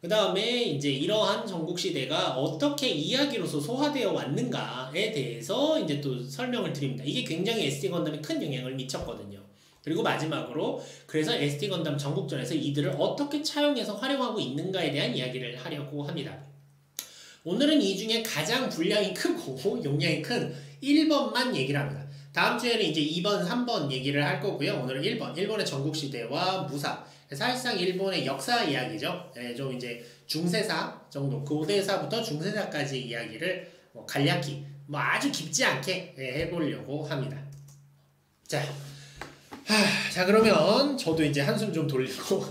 그 다음에 이제 이러한 전국시대가 어떻게 이야기로서 소화되어 왔는가에 대해서 이제 또 설명을 드립니다. 이게 굉장히 SD 건담에 큰 영향을 미쳤거든요. 그리고 마지막으로 그래서 SD 건담 전국전에서 이들을 어떻게 차용해서 활용하고 있는가에 대한 이야기를 하려고 합니다. 오늘은 이 중에 가장 분량이 크고 용량이 큰 1번만 얘기를 합니다. 다음 주에는 이제 2번, 3번 얘기를 할 거고요. 오늘은 1번, 일본의 전국시대와 무사. 사실상 일본의 역사 이야기죠. 좀 이제 중세사 정도, 고대사부터 중세사까지 이야기를 간략히, 아주 깊지 않게 해보려고 합니다. 자, 그러면 저도 이제 한숨 좀 돌리고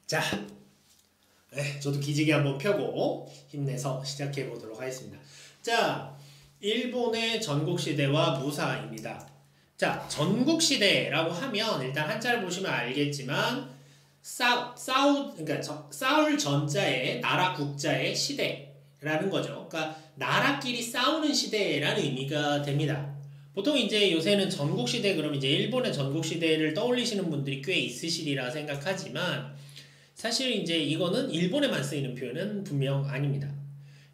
자, 저도 기지개 한번 펴고 힘내서 시작해 보도록 하겠습니다. 자, 일본의 전국시대와 무사입니다. 자, 전국시대라고 하면 일단 한자를 보시면 알겠지만 그러니까 싸울 전자에 나라 국자의 시대라는 거죠. 그러니까 나라끼리 싸우는 시대라는 의미가 됩니다. 보통 이제 요새는 전국시대 그럼 이제 일본의 전국시대를 떠올리시는 분들이 꽤 있으시리라 생각하지만 사실 이제 이거는 일본에만 쓰이는 표현은 분명 아닙니다.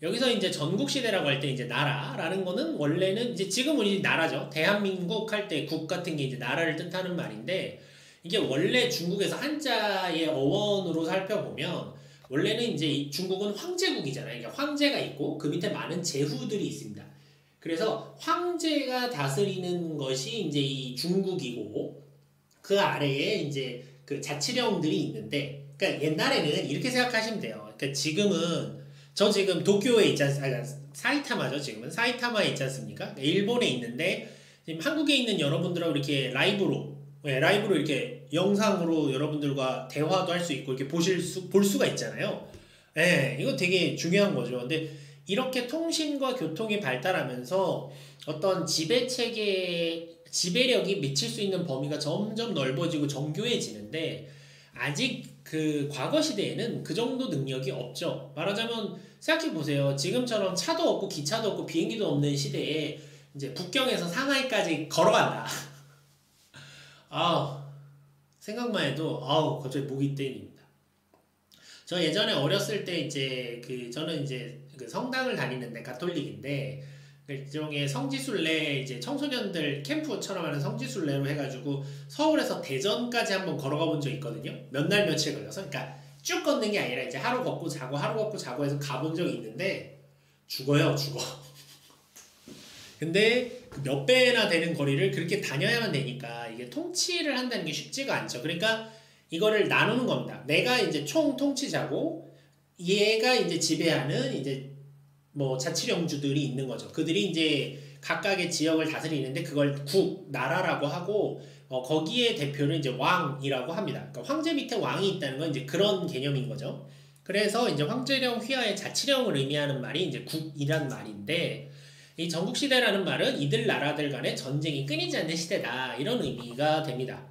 여기서 이제 전국시대라고 할 때 이제 나라라는 거는 원래는 이제 지금 우리 나라죠. 대한민국 할 때 국 같은 게 이제 나라를 뜻하는 말인데 이게 원래 중국에서 한자의 어원으로 살펴보면 원래는 이제 중국은 황제국이잖아요. 그러니까 황제가 있고 그 밑에 많은 제후들이 있습니다. 그래서 황제가 다스리는 것이 이제 이 중국이고 그 아래에 이제 그 자치령들이 있는데 그러니까 옛날에는 이렇게 생각하시면 돼요. 그러니까 지금은 저 지금 도쿄에 있지 않습니까? 사이타마죠. 지금은 사이타마에 있지 않습니까? 그러니까 일본에 있는데 지금 한국에 있는 여러분들하고 이렇게 라이브로 이렇게 영상으로 여러분들과 대화도 할 수 있고 이렇게 볼 수가 있잖아요. 예, 이거 되게 중요한 거죠. 근데 이렇게 통신과 교통이 발달하면서 어떤 지배력이 미칠 수 있는 범위가 점점 넓어지고 정교해지는데 아직 그 과거 시대에는 그 정도 능력이 없죠. 말하자면 생각해 보세요. 지금처럼 차도 없고 기차도 없고 비행기도 없는 시대에 이제 북경에서 상하이까지 걸어간다. 생각만 해도 갑자기 목이 떼입니다. 저 예전에 어렸을 때 이제 저는 이제 그 성당을 다니는데 가톨릭인데 일종의 성지순례 이제 청소년들 캠프처럼 하는 성지순례로 해가지고 서울에서 대전까지 한번 걸어가 본 적 있거든요. 몇 날 며칠 걸려서 그러니까 쭉 걷는 게 아니라 이제 하루 걷고 자고 해서 가본 적이 있는데 죽어. 근데 몇 배나 되는 거리를 그렇게 다녀야만 되니까 이게 통치를 한다는 게 쉽지가 않죠. 그러니까 이거를 나누는 겁니다. 내가 이제 총 통치자고 얘가 이제 지배하는 이제 뭐 자치령주들이 있는 거죠. 그들이 이제 각각의 지역을 다스리는데 그걸 나라라고 하고 거기에 대표를 이제 왕이라고 합니다. 그러니까 황제 밑에 왕이 있다는 건 이제 그런 개념인 거죠. 그래서 이제 황제령 휘하의 자치령을 의미하는 말이 이제 국이란 말인데 이 전국시대라는 말은 이들 나라들 간의 전쟁이 끊이지 않는 시대다 이런 의미가 됩니다.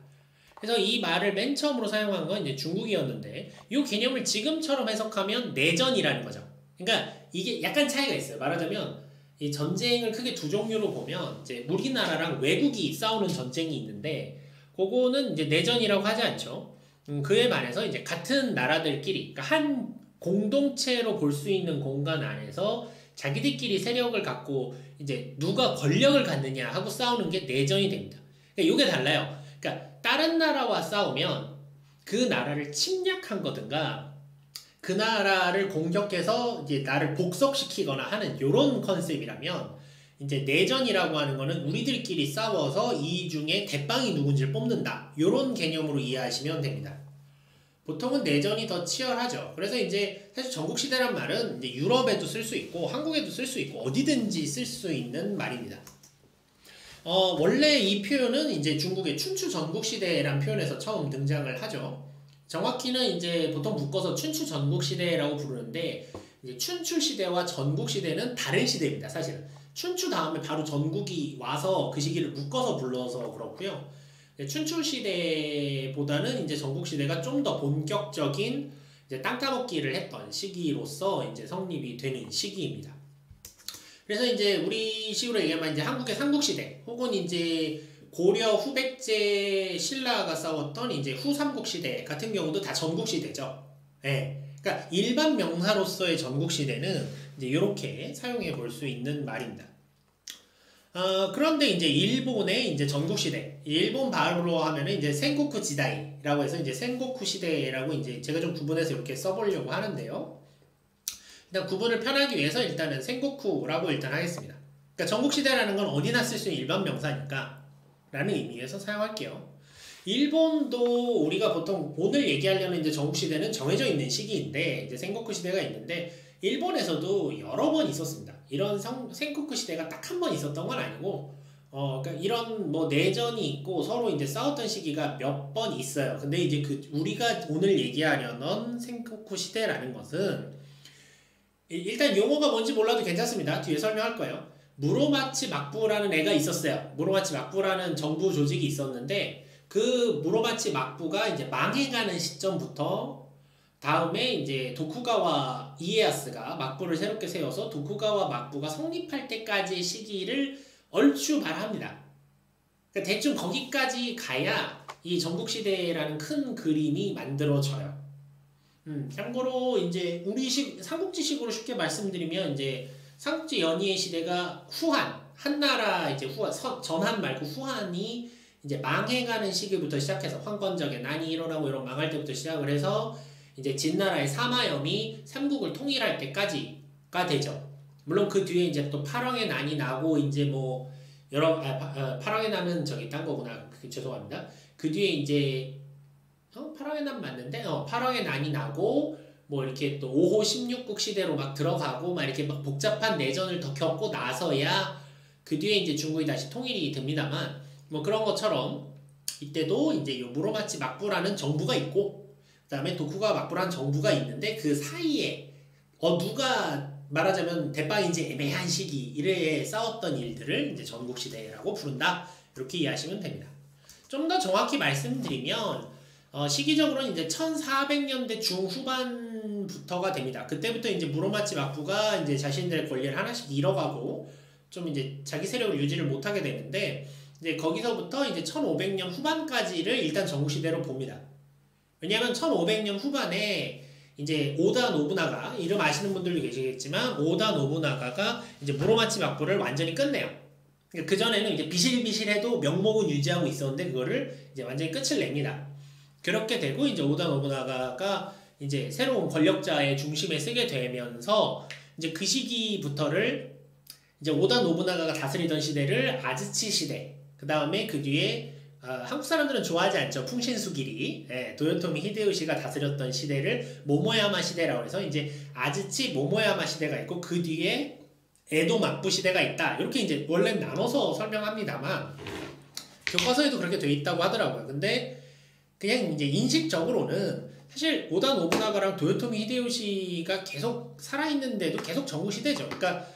그래서 이 말을 맨 처음으로 사용한 건 이제 중국이었는데 이 개념을 지금처럼 해석하면 내전이라는 거죠. 그러니까 이게 약간 차이가 있어요. 말하자면 이 전쟁을 크게 두 종류로 보면 이제 우리나라랑 외국이 싸우는 전쟁이 있는데 그거는 이제 내전이라고 하지 않죠. 그에 반해서 이제 같은 나라들끼리 그러니까 한 공동체로 볼 수 있는 공간 안에서 자기들끼리 세력을 갖고 이제 누가 권력을 갖느냐 하고 싸우는 게 내전이 됩니다. 그러니까 이게 달라요. 그러니까 다른 나라와 싸우면 그 나라를 침략한 거든가 그 나라를 공격해서 이제 나를 복속시키거나 하는 요런 컨셉이라면 이제 내전이라고 하는 거는 우리들끼리 싸워서 이 중에 대빵이 누군지를 뽑는다. 요런 개념으로 이해하시면 됩니다. 보통은 내전이 더 치열하죠. 그래서 이제 사실 전국시대란 말은 이제 유럽에도 쓸 수 있고 한국에도 쓸 수 있고 어디든지 쓸 수 있는 말입니다. 원래 이 표현은 이제 중국의 춘추 전국시대란 표현에서 처음 등장을 하죠. 정확히는 이제 보통 묶어서 춘추 전국시대라고 부르는데 이제 춘추 시대와 전국 시대는 다른 시대입니다. 사실은 춘추 다음에 바로 전국이 와서 그 시기를 묶어서 불러서 그렇고요. 춘추 시대보다는 이제 전국 시대가 좀 더 본격적인 이제 땅 따먹기를 했던 시기로서 이제 성립이 되는 시기입니다. 그래서 이제 우리 식으로 얘기하면 이제 한국의 삼국시대 혹은 이제 고려 후백제 신라가 싸웠던 이제 후삼국시대 같은 경우도 다 전국시대죠. 예. 그러니까 일반 명사로서의 전국시대는 이제 이렇게 사용해 볼 수 있는 말입니다. 그런데 이제 일본의 이제 전국시대, 일본 발음으로 하면은 이제 센고쿠 지다이라고 해서 이제 센고쿠 시대라고 이제 제가 좀 구분해서 이렇게 써보려고 하는데요. 일단 구분을 편하기 위해서 일단은 센고쿠라고 일단 하겠습니다. 그러니까 전국시대라는 건 어디나 쓸 수 있는 일반 명사니까 라는 의미에서 사용할게요. 일본도 우리가 보통 오늘 얘기하려는 이제 전국시대는 정해져 있는 시기인데 이제 센고쿠 시대가 있는데 일본에서도 여러 번 있었습니다. 이런 센고쿠 시대가 딱 한 번 있었던 건 아니고 그러니까 이런 뭐 내전이 있고 서로 이제 싸웠던 시기가 몇 번 있어요. 근데 이제 우리가 오늘 얘기하려는 센고쿠 시대라는 것은 일단 용어가 뭔지 몰라도 괜찮습니다. 뒤에 설명할 거예요. 무로마치 막부라는 애가 있었어요. 무로마치 막부라는 정부 조직이 있었는데 그 무로마치 막부가 이제 망해가는 시점부터 다음에 이제 도쿠가와 이에야스가 막부를 새롭게 세워서 도쿠가와 막부가 성립할 때까지의 시기를 얼추 말합니다. 그러니까 대충 거기까지 가야 이 전국시대라는 큰 그림이 만들어져요. 참고로 이제 삼국지식으로 쉽게 말씀드리면 이제 삼국지 연의의 시대가 후한 한나라 이제 전한 말고 후한이 이제 망해가는 시기부터 시작해서 황건적의 난이 일어나고 이런 망할 때부터 시작을 해서 이제 진나라의 사마염이 삼국을 통일할 때까지가 되죠. 물론 그 뒤에 이제 또 팔왕의 난이 나고 이제 뭐 팔왕의 난은 저기 딴 거구나. 죄송합니다. 그 뒤에 이제 팔왕의 난 맞는데 팔왕의 난이 나고 뭐 이렇게 또 5호 16국 시대로 막 들어가고 막 이렇게 막 복잡한 내전을 더 겪고 나서야 그 뒤에 이제 중국이 다시 통일이 됩니다만 뭐 그런 것처럼 이때도 이제 요 무로마치 막부라는 정부가 있고 그다음에 도쿠가와 막부라는 정부가 있는데 그 사이에 누가 말하자면 대빵인지 애매한 시기에 싸웠던 일들을 이제 전국시대라고 부른다. 이렇게 이해하시면 됩니다. 좀 더 정확히 말씀드리면 시기적으로는 이제 1400년대 중후반부터가 됩니다. 그때부터 이제 무로마치 막부가 이제 자신들의 권리를 하나씩 잃어가고 좀 이제 자기 세력을 유지를 못하게 되는데 이제 거기서부터 이제 1500년 후반까지를 일단 전국시대로 봅니다. 왜냐하면 1500년 후반에 이제 오다 노부나가 이름 아시는 분들도 계시겠지만 오다 노부나가가 이제 무로마치 막부를 완전히 끝내요. 그 전에는 이제 비실비실해도 명목은 유지하고 있었는데 그거를 이제 완전히 끝을 냅니다. 그렇게 되고 이제 오다 노부나가가 이제 새로운 권력자의 중심에 서게 되면서 이제 그 시기부터를 이제 오다 노부나가가 다스리던 시대를 아즈치 시대, 그 다음에 그 뒤에 한국 사람들은 좋아하지 않죠. 풍신수길이 도요토미 히데요시가 다스렸던 시대를 모모야마 시대라고 해서 이제 아즈치 모모야마 시대가 있고 그 뒤에 에도 막부 시대가 있다. 이렇게 이제 원래 나눠서 설명합니다만 교과서에도 그렇게 돼 있다고 하더라고요. 근데 그냥 이제 인식적으로는 사실 오다 노부나가랑 도요토미 히데요시가 계속 살아있는데도 계속 전국시대죠. 그러니까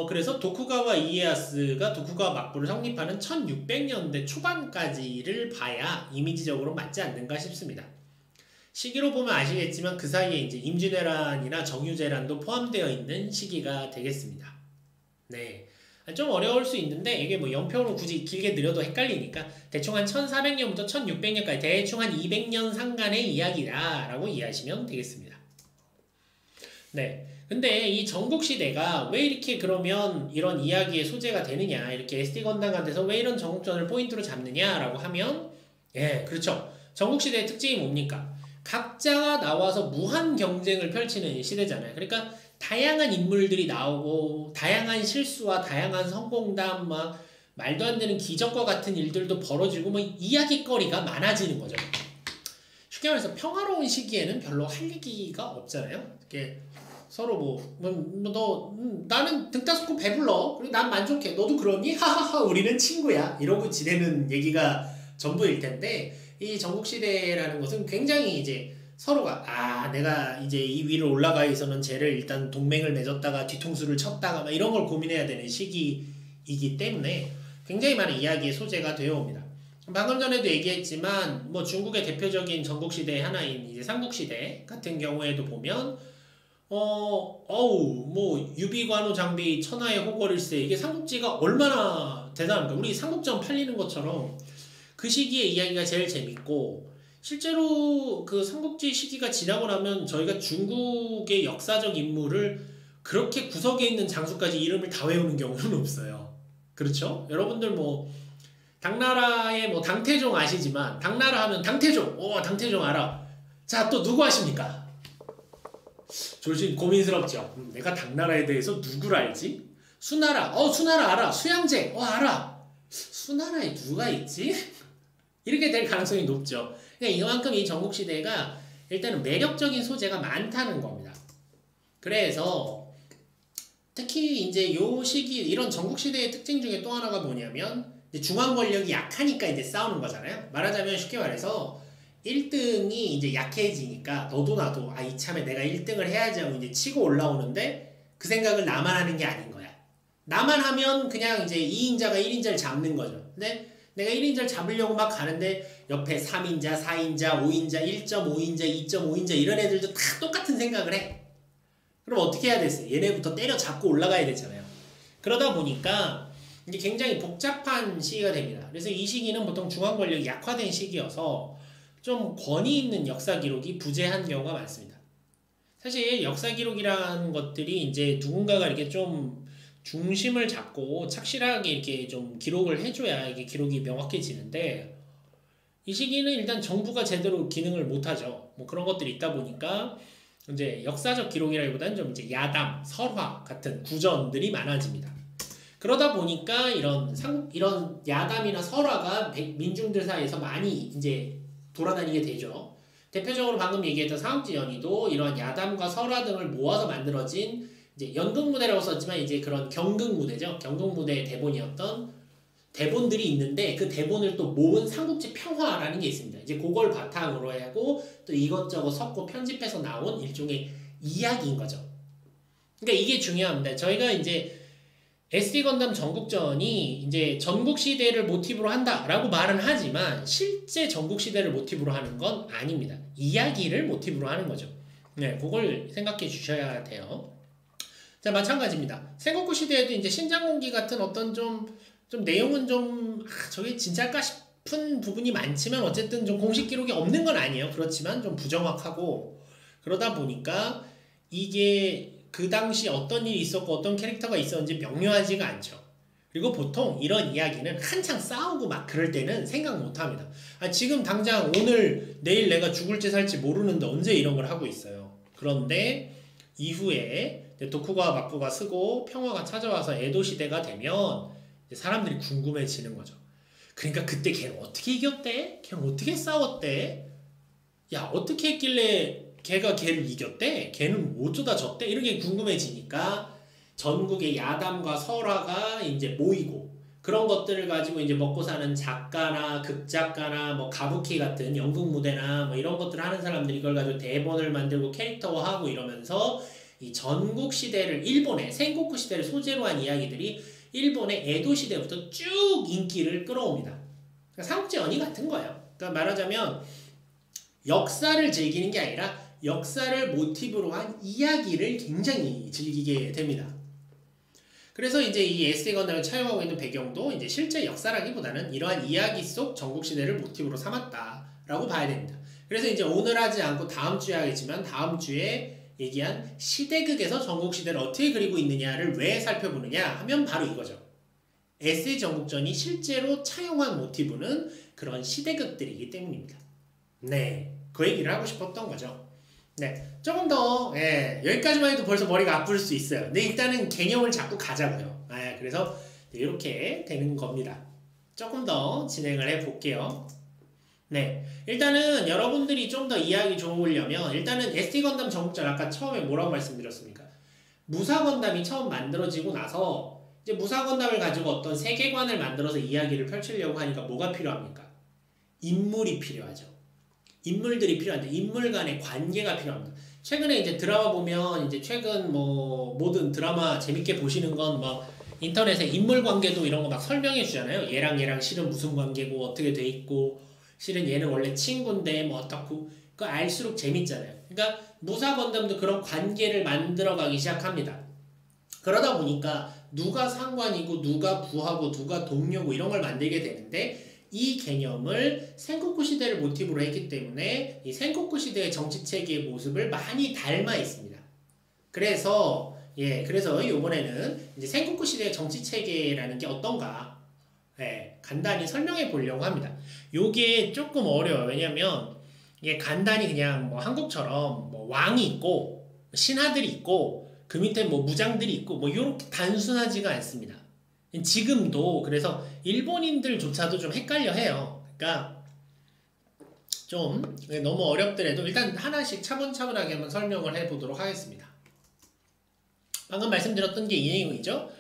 그래서 도쿠가와 이에야스가 도쿠가와 막부를 성립하는 1600년대 초반까지를 봐야 이미지적으로 맞지 않는가 싶습니다. 시기로 보면 아시겠지만 그 사이에 이제 임진왜란이나 정유재란도 포함되어 있는 시기가 되겠습니다. 네. 좀 어려울 수 있는데 이게 뭐 연표로 굳이 길게 느려도 헷갈리니까 대충 한 1400년부터 1600년까지 대충 한 200년 상간의 이야기다라고 이해하시면 되겠습니다. 네. 근데 이 전국시대가 왜 이렇게 그러면 이런 이야기의 소재가 되느냐, 이렇게 SD 건담 같아서 왜 이런 전국전을 포인트로 잡느냐라고 하면, 그렇죠. 전국시대의 특징이 뭡니까? 각자가 나와서 무한 경쟁을 펼치는 시대잖아요. 그러니까 다양한 인물들이 나오고 다양한 실수와 다양한 성공담, 막 말도 안 되는 기적과 같은 일들도 벌어지고 뭐 이야기거리가 많아지는 거죠. 쉽게 말해서 평화로운 시기에는 별로 할 얘기가 없잖아요. 이렇게 서로 나는 등따스코 배불러. 그리고 난 만족해. 너도 그러니? 하하하, 우리는 친구야. 이러고 지내는 얘기가 전부일 텐데, 이 전국시대라는 것은 굉장히 이제 서로가, 내가 이제 이 위로 올라가 위해서는 쟤를 일단 동맹을 맺었다가 뒤통수를 쳤다가 막 이런 걸 고민해야 되는 시기이기 때문에 굉장히 많은 이야기의 소재가 되어 옵니다. 방금 전에도 얘기했지만, 뭐 중국의 대표적인 전국시대의 하나인 이제 삼국시대 같은 경우에도 보면, 유비관우 장비 천하의 호걸일세, 이게 삼국지가 얼마나 대단합니까? 우리 삼국전 팔리는 것처럼 그 시기의 이야기가 제일 재밌고, 실제로 그 삼국지 시기가 지나고 나면 저희가 중국의 역사적 인물을 그렇게 구석에 있는 장수까지 이름을 다 외우는 경우는 없어요. 그렇죠? 여러분들 뭐 당나라의 뭐 당태종 아시지만, 당나라 하면 당태종, 당태종 알아. 자, 또 누구 아십니까? 졸진 고민스럽죠. 내가 당나라에 대해서 누구를 알지? 수나라, 수나라 알아. 수양제, 알아. 수나라에 누가 있지? 이렇게 될 가능성이 높죠. 그러니까 이만큼 이 전국시대가 일단은 매력적인 소재가 많다는 겁니다. 그래서 특히 이제 요 시기, 이런 전국시대의 특징 중에 또 하나가 뭐냐면, 중앙 권력이 약하니까 이제 싸우는 거잖아요. 말하자면 쉽게 말해서 1등이 이제 약해지니까 너도 나도 이참에 내가 1등을 해야지 하고 이제 치고 올라오는데, 그 생각을 나만 하는 게 아닌 거야. 나만 하면 그냥 이제 2인자가 1인자를 잡는 거죠. 근데 내가 1인자를 잡으려고 막 가는데 옆에 3인자, 4인자, 5인자, 1.5인자, 2.5인자 이런 애들도 다 똑같은 생각을 해. 그럼 어떻게 해야 됐어요? 얘네부터 때려잡고 올라가야 되잖아요. 그러다 보니까 이게 굉장히 복잡한 시기가 됩니다. 그래서 이 시기는 보통 중앙 권력이 약화된 시기여서 좀 권위 있는 역사 기록이 부재한 경우가 많습니다. 사실 역사 기록이라는 것들이 이제 누군가가 이렇게 좀 중심을 잡고 착실하게 이렇게 좀 기록을 해줘야 이게 기록이 명확해지는데 이 시기는 일단 정부가 제대로 기능을 못하죠. 뭐 그런 것들이 있다 보니까 이제 역사적 기록이라기보다는 좀 이제 야담, 설화 같은 구전들이 많아집니다. 그러다 보니까 이런 야담이나 설화가 민중들 사이에서 많이 이제 돌아다니게 되죠. 대표적으로 방금 얘기했던 상업지연이도 이런 야담과 설화 등을 모아서 만들어진 이제 연극무대라고 썼지만 이제 그런 경극무대죠. 경극무대의 대본이었던 대본들이 있는데 그 대본을 또 모은 삼국지 평화라는 게 있습니다. 이제 그걸 바탕으로 하고 또 이것저것 섞고 편집해서 나온 일종의 이야기인 거죠. 그러니까 이게 중요합니다. 저희가 이제 SD 건담 전국전이 이제 전국시대를 모티브로 한다라고 말은 하지만 실제 전국시대를 모티브로 하는 건 아닙니다. 이야기를 모티브로 하는 거죠. 네, 그걸 생각해 주셔야 돼요. 자, 마찬가지입니다. 생국구 시대에도 이제 신장공기 같은 어떤 좀 내용은 저게 진짜일까 싶은 부분이 많지만 어쨌든 좀 공식 기록이 없는 건 아니에요. 그렇지만 좀 부정확하고 그러다 보니까 이게 그 당시 어떤 일이 있었고 어떤 캐릭터가 있었는지 명료하지가 않죠. 그리고 보통 이런 이야기는 한창 싸우고 막 그럴 때는 생각 못 합니다. 지금 당장 오늘 내일 내가 죽을지 살지 모르는데 언제 이런 걸 하고 있어요. 그런데 이후에 도쿠가와 막부가 쓰고 평화가 찾아와서 에도 시대가 되면 사람들이 궁금해지는 거죠. 그러니까 그때 걔는 어떻게 이겼대? 걔는 어떻게 싸웠대? 야, 어떻게 했길래 걔가 걔를 이겼대? 걔는 어쩌다 졌대? 이런 게 궁금해지니까 전국의 야담과 설화가 이제 모이고 그런 것들을 가지고 이제 먹고 사는 작가나 극작가나 뭐 가부키 같은 연극 무대나 뭐 이런 것들을 하는 사람들이 이걸 가지고 대본을 만들고 캐릭터화하고 이러면서 이 전국 시대를 일본의 생고쿠 시대를 소재로 한 이야기들이 일본의 에도 시대부터 쭉 인기를 끌어옵니다. 그러니까 삼국지 연의 같은 거예요. 그러니까 말하자면 역사를 즐기는 게 아니라 역사를 모티브로 한 이야기를 굉장히 즐기게 됩니다. 그래서 이제 이 SD 건담을 차용하고 있는 배경도 이제 실제 역사라기보다는 이러한 이야기 속 전국 시대를 모티브로 삼았다라고 봐야 됩니다. 그래서 이제 오늘 하지 않고 다음 주에 하겠지만 다음 주에 얘기한 시대극에서 전국시대를 어떻게 그리고 있느냐를 왜 살펴보느냐 하면 바로 이거죠. SD 전국전이 실제로 차용한 모티브는 그런 시대극들이기 때문입니다. 네, 그 얘기를 하고 싶었던 거죠. 네, 조금 더 여기까지만 해도 벌써 머리가 아플 수 있어요. 근데 일단은 개념을 잡고 가자고요. 그래서 이렇게 되는 겁니다. 조금 더 진행을 해볼게요. 네, 일단은 여러분들이 좀 더 이해하기 좋으려면 일단은 SD 건담 전국전 아까 처음에 뭐라고 말씀드렸습니까? 무사 건담이 처음 만들어지고 나서 이제 무사 건담을 가지고 어떤 세계관을 만들어서 이야기를 펼치려고 하니까 뭐가 필요합니까? 인물이 필요하죠. 인물들이 필요한데 인물 간의 관계가 필요합니다. 최근에 이제 드라마 보면 이제 최근 뭐 모든 드라마 재밌게 보시는 건 뭐 인터넷에 인물 관계도 이런 거 막 설명해 주잖아요. 얘랑 실은 무슨 관계고 어떻게 돼 있고 실은 얘는 원래 친구인데 뭐 어떻고 그거 알수록 재밌잖아요. 그러니까 무사 건담도 그런 관계를 만들어가기 시작합니다. 그러다 보니까 누가 상관이고 누가 부하고 누가 동료고 이런 걸 만들게 되는데 이 개념을 생코쿠 시대를 모티브로 했기 때문에 이 생코쿠 시대의 정치체계의 모습을 많이 닮아 있습니다. 그래서 이번에는 이제 생코쿠 시대의 정치체계라는 게 어떤가 간단히 설명해 보려고 합니다. 요게 조금 어려워요. 왜냐면 이게 간단히 그냥 뭐 한국처럼 뭐 왕이 있고 신하들이 있고 그 밑에 뭐 무장들이 있고 뭐 요렇게 단순하지가 않습니다. 지금도 그래서 일본인들조차도 좀 헷갈려 해요. 그러니까 좀 너무 어렵더라도 일단 하나씩 차분차분하게 한번 설명을 해보도록 하겠습니다. 방금 말씀드렸던 게 이 내용이죠.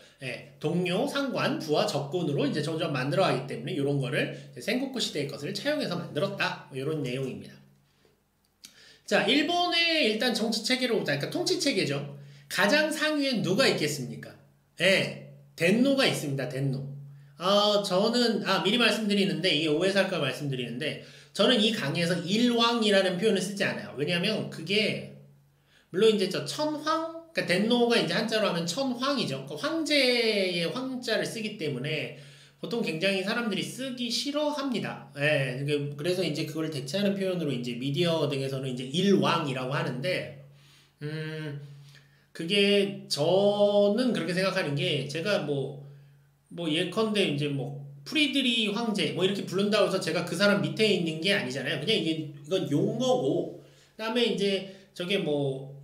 동료, 상관, 부하, 적군으로 이제 점점 만들어가기 때문에 이런 거를 생코쿠 시대의 것을 차용해서 만들었다. 이런 내용입니다. 자, 일본의 일단 정치체계로 보자. 그러니까 통치체계죠. 가장 상위엔 누가 있겠습니까? 덴노가 있습니다. 덴노. 저는 미리 말씀드리는데 이게 오해 살까 말씀드리는데 저는 이 강의에서 일왕이라는 표현을 쓰지 않아요. 왜냐하면 그게 물론 이제 저 천황 그러니까 덴노가 이제 한자로 하면 천황이죠. 그러니까 황제의 황자를 쓰기 때문에 보통 굉장히 사람들이 쓰기 싫어합니다. 그래서 이제 그걸 대체하는 표현으로 이제 미디어 등에서는 이제 일왕이라고 하는데 그게 저는 그렇게 생각하는 게 제가 예컨대 이제 프리드리 황제 이렇게 부른다고 해서 제가 그 사람 밑에 있는 게 아니잖아요. 그냥 이건 용어고 그다음에 이제 저게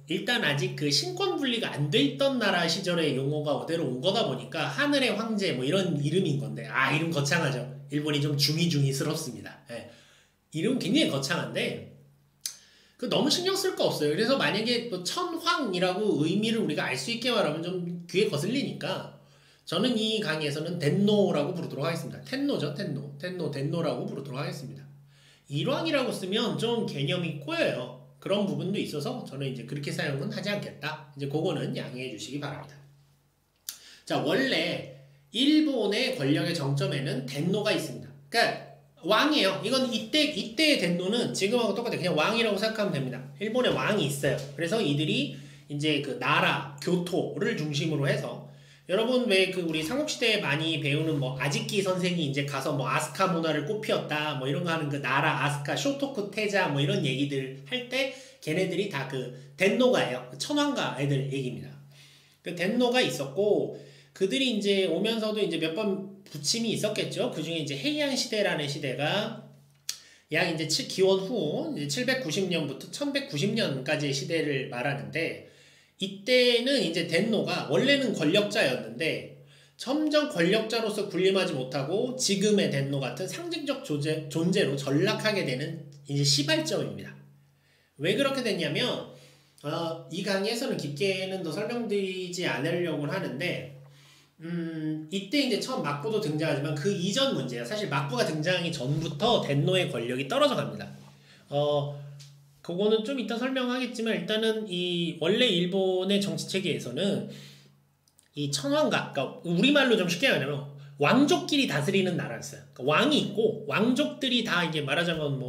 일단 아직 그 신권 분리가 안 돼 있던 나라 시절의 용어가 그대로 온 거다 보니까 하늘의 황제 이런 이름인 건데 이름 거창하죠. 일본이 좀 중이스럽습니다. 예. 이름 굉장히 거창한데 그 너무 신경 쓸 거 없어요. 그래서 만약에 천황이라고 의미를 우리가 알 수 있게 말하면 좀 귀에 거슬리니까 저는 이 강의에서는 덴노라고 부르도록 하겠습니다. 텐노죠, 텐노라고 부르도록 하겠습니다. 일왕이라고 쓰면 좀 개념이 꼬여요. 그런 부분도 있어서 저는 이제 그렇게 사용은 하지 않겠다. 이제 그거는 양해해 주시기 바랍니다. 자, 원래 일본의 권력의 정점에는 덴노가 있습니다. 그러니까 왕이에요. 이건 이때의 덴노는 지금하고 똑같아요. 그냥 왕이라고 생각하면 됩니다. 일본에 왕이 있어요. 그래서 이들이 이제 그 나라, 교토를 중심으로 해서 여러분 왜 그 우리 삼국시대에 많이 배우는 아지키 선생이 이제 가서 아스카 문화를 꽃피웠다 이런 거 하는 그 나라 아스카 쇼토쿠 태자 이런 얘기들 할 때 걔네들이 다 그 덴노가예요. 천황가 애들 얘기입니다. 그 덴노가 있었고 그들이 이제 오면서도 이제 몇 번 부침이 있었겠죠. 그 중에 이제 헤이안 시대라는 시대가 약 이제 기원 후 790년부터 1190년까지의 시대를 말하는데 이때는 이제 덴노가 원래는 권력자였는데 점점 권력자로서 군림하지 못하고 지금의 덴노 같은 상징적 존재로 전락하게 되는 이제 시발점입니다. 왜 그렇게 됐냐면 이 강의에서는 깊게는 더 설명드리지 않으려고 하는데 이때 이제 처음 막부도 등장하지만 그 이전 문제야. 사실 막부가 등장하기 전부터 덴노의 권력이 떨어져 갑니다. 그거는 좀 이따 설명하겠지만 일단은 이 원래 일본의 정치 체계에서는 이 천황가, 그러니까 우리말로 좀 쉽게 말하면 왕족끼리 다스리는 나라였어요. 그러니까 왕이 있고 왕족들이 다 이게 말하자면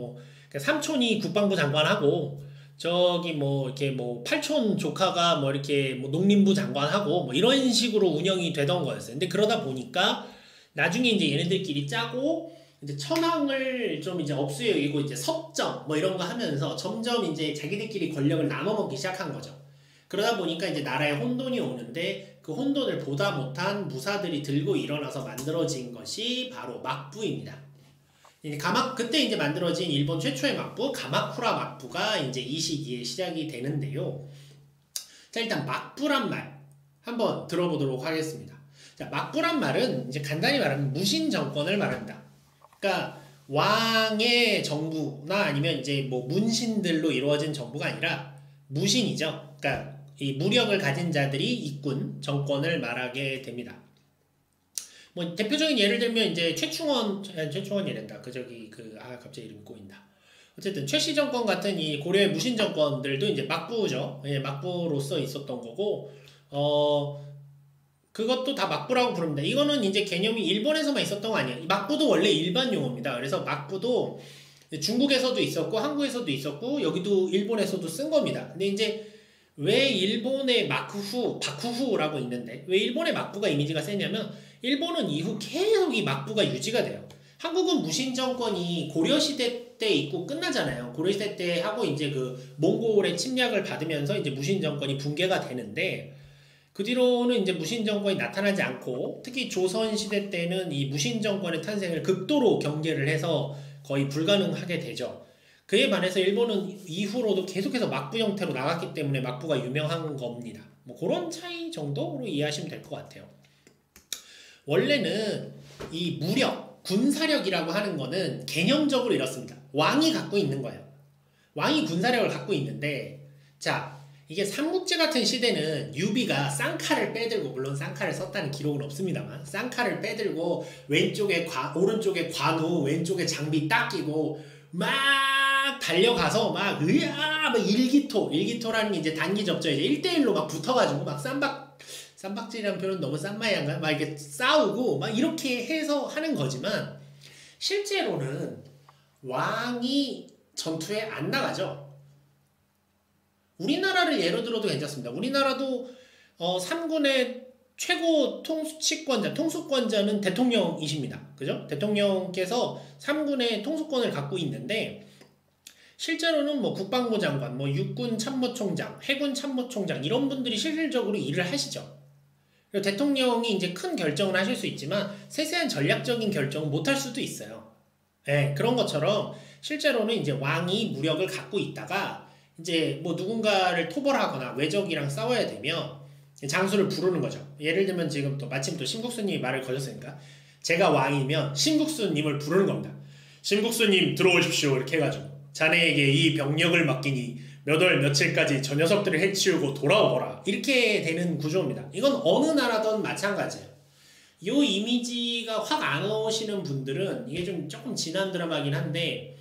삼촌이 국방부 장관하고 저기 이렇게 팔촌 조카가 이렇게 농림부 장관하고 이런 식으로 운영이 되던 거였어요. 근데 그러다 보니까 나중에 이제 얘네들끼리 짜고 이제 천황을 좀 이제 업수에 여기고 이제 섭정 이런 거 하면서 점점 이제 자기들끼리 권력을 나눠 먹기 시작한 거죠. 그러다 보니까 이제 나라에 혼돈이 오는데 그 혼돈을 보다 못한 무사들이 들고 일어나서 만들어진 것이 바로 막부입니다. 그때 이제 만들어진 일본 최초의 막부, 가마쿠라 막부가 이제 이 시기에 시작이 되는데요. 자, 일단 막부란 말 한번 들어보도록 하겠습니다. 자, 막부란 말은 이제 간단히 말하면 무신 정권을 말합니다. 그러니까 왕의 정부나 아니면 이제 문신들로 이루어진 정부가 아니라 무신이죠. 그러니까 이 무력을 가진 자들이 이끈 정권을 말하게 됩니다. 대표적인 예를 들면 이제 최충원 예된다. 갑자기 이름이 꼬인다. 어쨌든 최씨 정권 같은 이 고려의 무신 정권들도 이제 막부죠. 막부로서 있었던 거고 그것도 다 막부라고 부릅니다. 이거는 이제 개념이 일본에서만 있었던 거 아니에요. 막부도 원래 일반 용어입니다. 그래서 막부도 중국에서도 있었고 한국에서도 있었고 여기도 일본에서도 쓴 겁니다. 근데 이제 왜 일본의 바쿠후라고 있는데 왜 일본의 막부가 이미지가 세냐면 일본은 이후 계속 이 막부가 유지가 돼요. 한국은 무신 정권이 고려시대 때 있고 끝나잖아요. 고려시대 때 하고 이제 그 몽골의 침략을 받으면서 이제 무신 정권이 붕괴가 되는데 그 뒤로는 이제 무신 정권이 나타나지 않고 특히 조선 시대 때는 이 무신 정권의 탄생을 극도로 경계를 해서 거의 불가능하게 되죠. 그에 반해서 일본은 이후로도 계속해서 막부 형태로 나갔기 때문에 막부가 유명한 겁니다. 그런 차이 정도로 이해하시면 될 것 같아요. 원래는 이 무력, 군사력이라고 하는 거는 개념적으로 이렇습니다. 왕이 갖고 있는 거예요. 왕이 군사력을 갖고 있는데 자, 이게 삼국지 같은 시대는 유비가 쌍칼을 빼들고 물론 쌍칼을 썼다는 기록은 없습니다만 쌍칼을 빼들고 오른쪽에 관우 왼쪽에 장비 딱 끼고 막 달려가서 막 일기토라는 게 이제 단기 접전 이제 1대1로 막 붙어가지고 막 쌈박질이라는 표현은 너무 쌈마이한가? 막 이렇게 싸우고 막 이렇게 해서 하는 거지만 실제로는 왕이 전투에 안 나가죠. 우리나라를 예로 들어도 괜찮습니다. 우리나라도 3군의 최고 통수권자는 대통령이십니다. 그죠? 대통령께서 3군의 통수권을 갖고 있는데 실제로는 뭐 국방부 장관, 뭐 육군 참모총장, 해군 참모총장 이런 분들이 실질적으로 일을 하시죠. 그리고 대통령이 이제 큰 결정을 하실 수 있지만 세세한 전략적인 결정은 못 할 수도 있어요. 예, 그런 것처럼 실제로는 이제 왕이 무력을 갖고 있다가 이제 뭐 누군가를 토벌하거나 외적이랑 싸워야 되면 장수를 부르는 거죠. 예를 들면 지금 또 마침 또 신국수님이 말을 거셨으니까 제가 왕이면 신국수님을 부르는 겁니다. 신국수님 들어오십시오 이렇게 해가지고 자네에게 이 병력을 맡기니 몇 월 며칠까지 저 녀석들을 해치우고 돌아오거라 이렇게 되는 구조입니다. 이건 어느 나라든 마찬가지예요. 이 이미지가 확 안 오시는 분들은 이게 좀 조금 지난 드라마긴 한데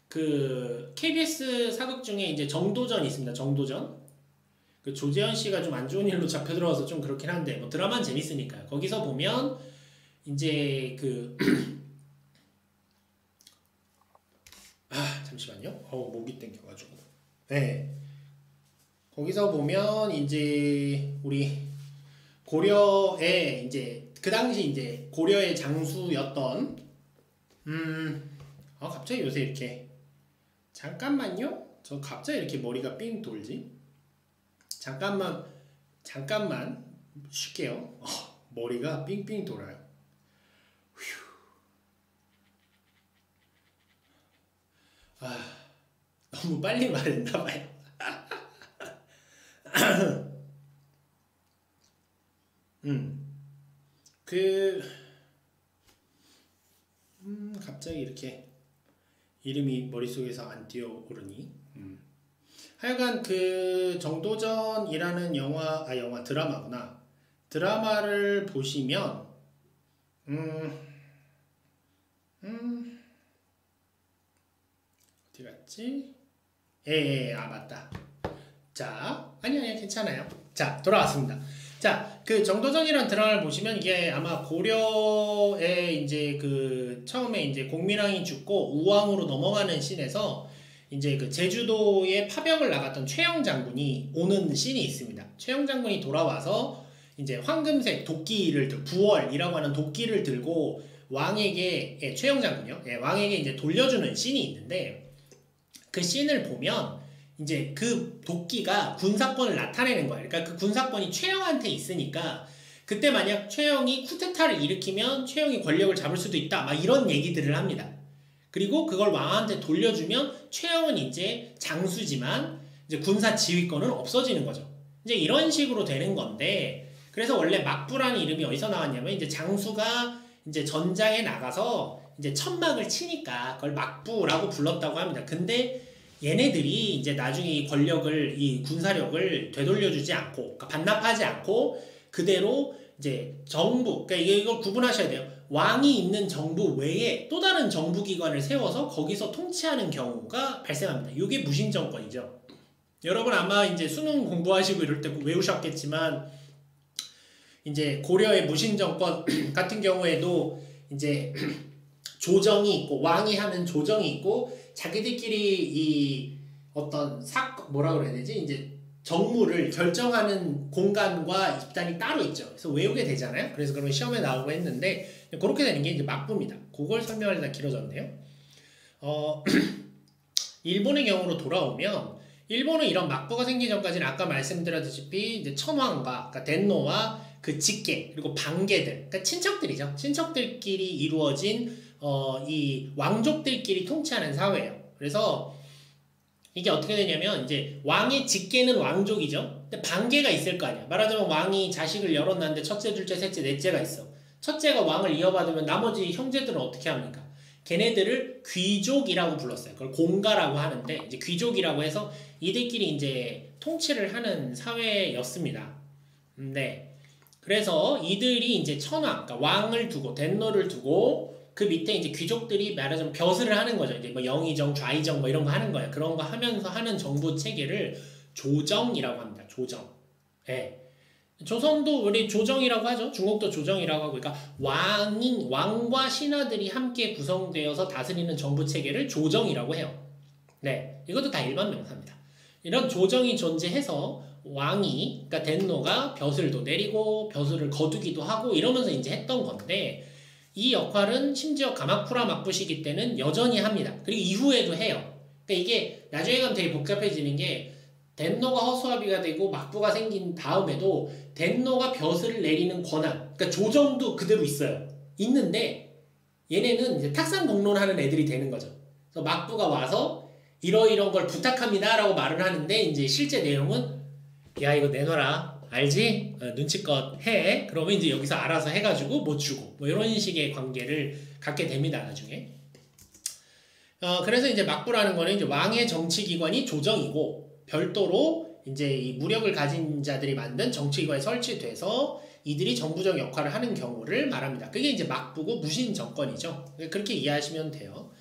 그 KBS 사극 중에 이제 정도전 있습니다. 정도전 그 조재현 씨가 좀 안 좋은 일로 잡혀 들어와서 좀 그렇긴 한데 뭐 드라마는 재밌으니까요. 거기서 보면 이제 그 잠시만요. 목이 땡겨가지고. 네. 거기서 보면 이제 우리 고려의 이제 그 당시 이제 고려의 장수였던 갑자기 요새 이렇게 잠깐만요. 저 갑자기 이렇게 머리가 삥 돌지? 잠깐만 쉴게요. 머리가 삥삥 돌아요. 너무 빨리 말했나봐요. 갑자기 이렇게 이름이 머릿속에서 안 뛰어오르니. 하여간 그 정도전이라는 영화 드라마구나. 드라마를 보시면 어디 갔지? 맞다. 자, 아니 괜찮아요. 자, 돌아왔습니다. 자, 그 정도전이라는 드라마를 보시면 이게 아마 고려에 이제 그 처음에 이제 공민왕이 죽고 우왕으로 넘어가는 씬에서 이제 그 제주도에 파병을 나갔던 최영 장군이 오는 씬이 있습니다. 최영 장군이 돌아와서 이제 황금색 도끼를 부월이라고 하는 도끼를 들고 왕에게 최영 장군이요. 왕에게 이제 돌려주는 씬이 있는데 그 씬을 보면 이제 그 도끼가 군사권을 나타내는 거예요. 그러니까 그 군사권이 최영한테 있으니까 그때 만약 최영이 쿠데타를 일으키면 최영이 권력을 잡을 수도 있다. 막 이런 얘기들을 합니다. 그리고 그걸 왕한테 돌려주면 최영은 이제 장수지만 이제 군사 지휘권은 없어지는 거죠. 이제 이런 식으로 되는 건데 그래서 원래 막부라는 이름이 어디서 나왔냐면 이제 장수가 이제 전장에 나가서 이제 천막을 치니까 그걸 막부라고 불렀다고 합니다. 근데 얘네들이 이제 나중에 이 권력을, 이 군사력을 되돌려주지 않고, 그러니까 반납하지 않고, 그대로 이제 정부, 그러니까 이걸 구분하셔야 돼요. 왕이 있는 정부 외에 또 다른 정부기관을 세워서 거기서 통치하는 경우가 발생합니다. 이게 무신정권이죠. 여러분 아마 이제 수능 공부하시고 이럴 때 외우셨겠지만, 이제 고려의 무신정권 같은 경우에도 이제 조정이 있고, 왕이 하는 조정이 있고, 자기들끼리 이 어떤 뭐라 그래야 되지? 이제 정무를 결정하는 공간과 입단이 따로 있죠. 그래서 외우게 되잖아요. 그래서 그러면 시험에 나오고 했는데 그렇게 되는 게 이제 막부입니다. 그걸 설명하려다 길어졌네요. 일본의 경우로 돌아오면 일본은 이런 막부가 생기기 전까지는 아까 말씀드렸다시피 이제 천황과 그러니까 덴노와 그 직계 그리고 방계들 그러니까 친척들이죠. 친척들끼리 이루어진 이 왕족들끼리 통치하는 사회예요. 그래서 이게 어떻게 되냐면 이제 왕의 직계는 왕족이죠. 근데 반계가 있을 거 아니야. 말하자면 왕이 자식을 여럿 낳는데 첫째, 둘째, 셋째, 넷째가 있어. 첫째가 왕을 이어받으면 나머지 형제들은 어떻게 합니까? 걔네들을 귀족이라고 불렀어요. 그걸 공가라고 하는데 이제 귀족이라고 해서 이들끼리 이제 통치를 하는 사회였습니다. 네. 그래서 이들이 이제 천황, 그러니까 왕을 두고 덴노를 두고 그 밑에 이제 귀족들이 말하자면 벼슬을 하는 거죠. 이제 뭐 영의정, 좌의정 뭐 이런 거 하는 거예요. 그런 거 하면서 하는 정부 체계를 조정이라고 합니다. 조정. 예. 조선도 우리 조정이라고 하죠. 중국도 조정이라고 하고, 그러니까 왕과 신하들이 함께 구성되어서 다스리는 정부 체계를 조정이라고 해요. 네. 이것도 다 일반 명사입니다. 이런 조정이 존재해서 왕이, 그러니까 덴노가 벼슬도 내리고 벼슬을 거두기도 하고 이러면서 이제 했던 건데, 이 역할은 심지어 가마쿠라 막부시기 때는 여전히 합니다. 그리고 이후에도 해요. 그러니까 이게 나중에 가면 되게 복잡해지는 게 덴노가 허수아비가 되고 막부가 생긴 다음에도 덴노가 벼슬을 내리는 권한, 그러니까 조정도 그대로 있어요. 있는데 얘네는 이제 탁상 공론하는 애들이 되는 거죠. 그래서 막부가 와서 이러이런 걸 부탁합니다라고 말을 하는데 이제 실제 내용은 야 이거 내놔라 알지? 눈치껏 해. 그러면 이제 여기서 알아서 해가지고 못 주고 뭐 이런 식의 관계를 갖게 됩니다 나중에. 그래서 이제 막부라는 거는 이제 왕의 정치기관이 조정이고 별도로 이제 이 무력을 가진 자들이 만든 정치기관이 설치돼서 이들이 정부적 역할을 하는 경우를 말합니다. 그게 이제 막부고 무신 정권이죠. 그렇게 이해하시면 돼요.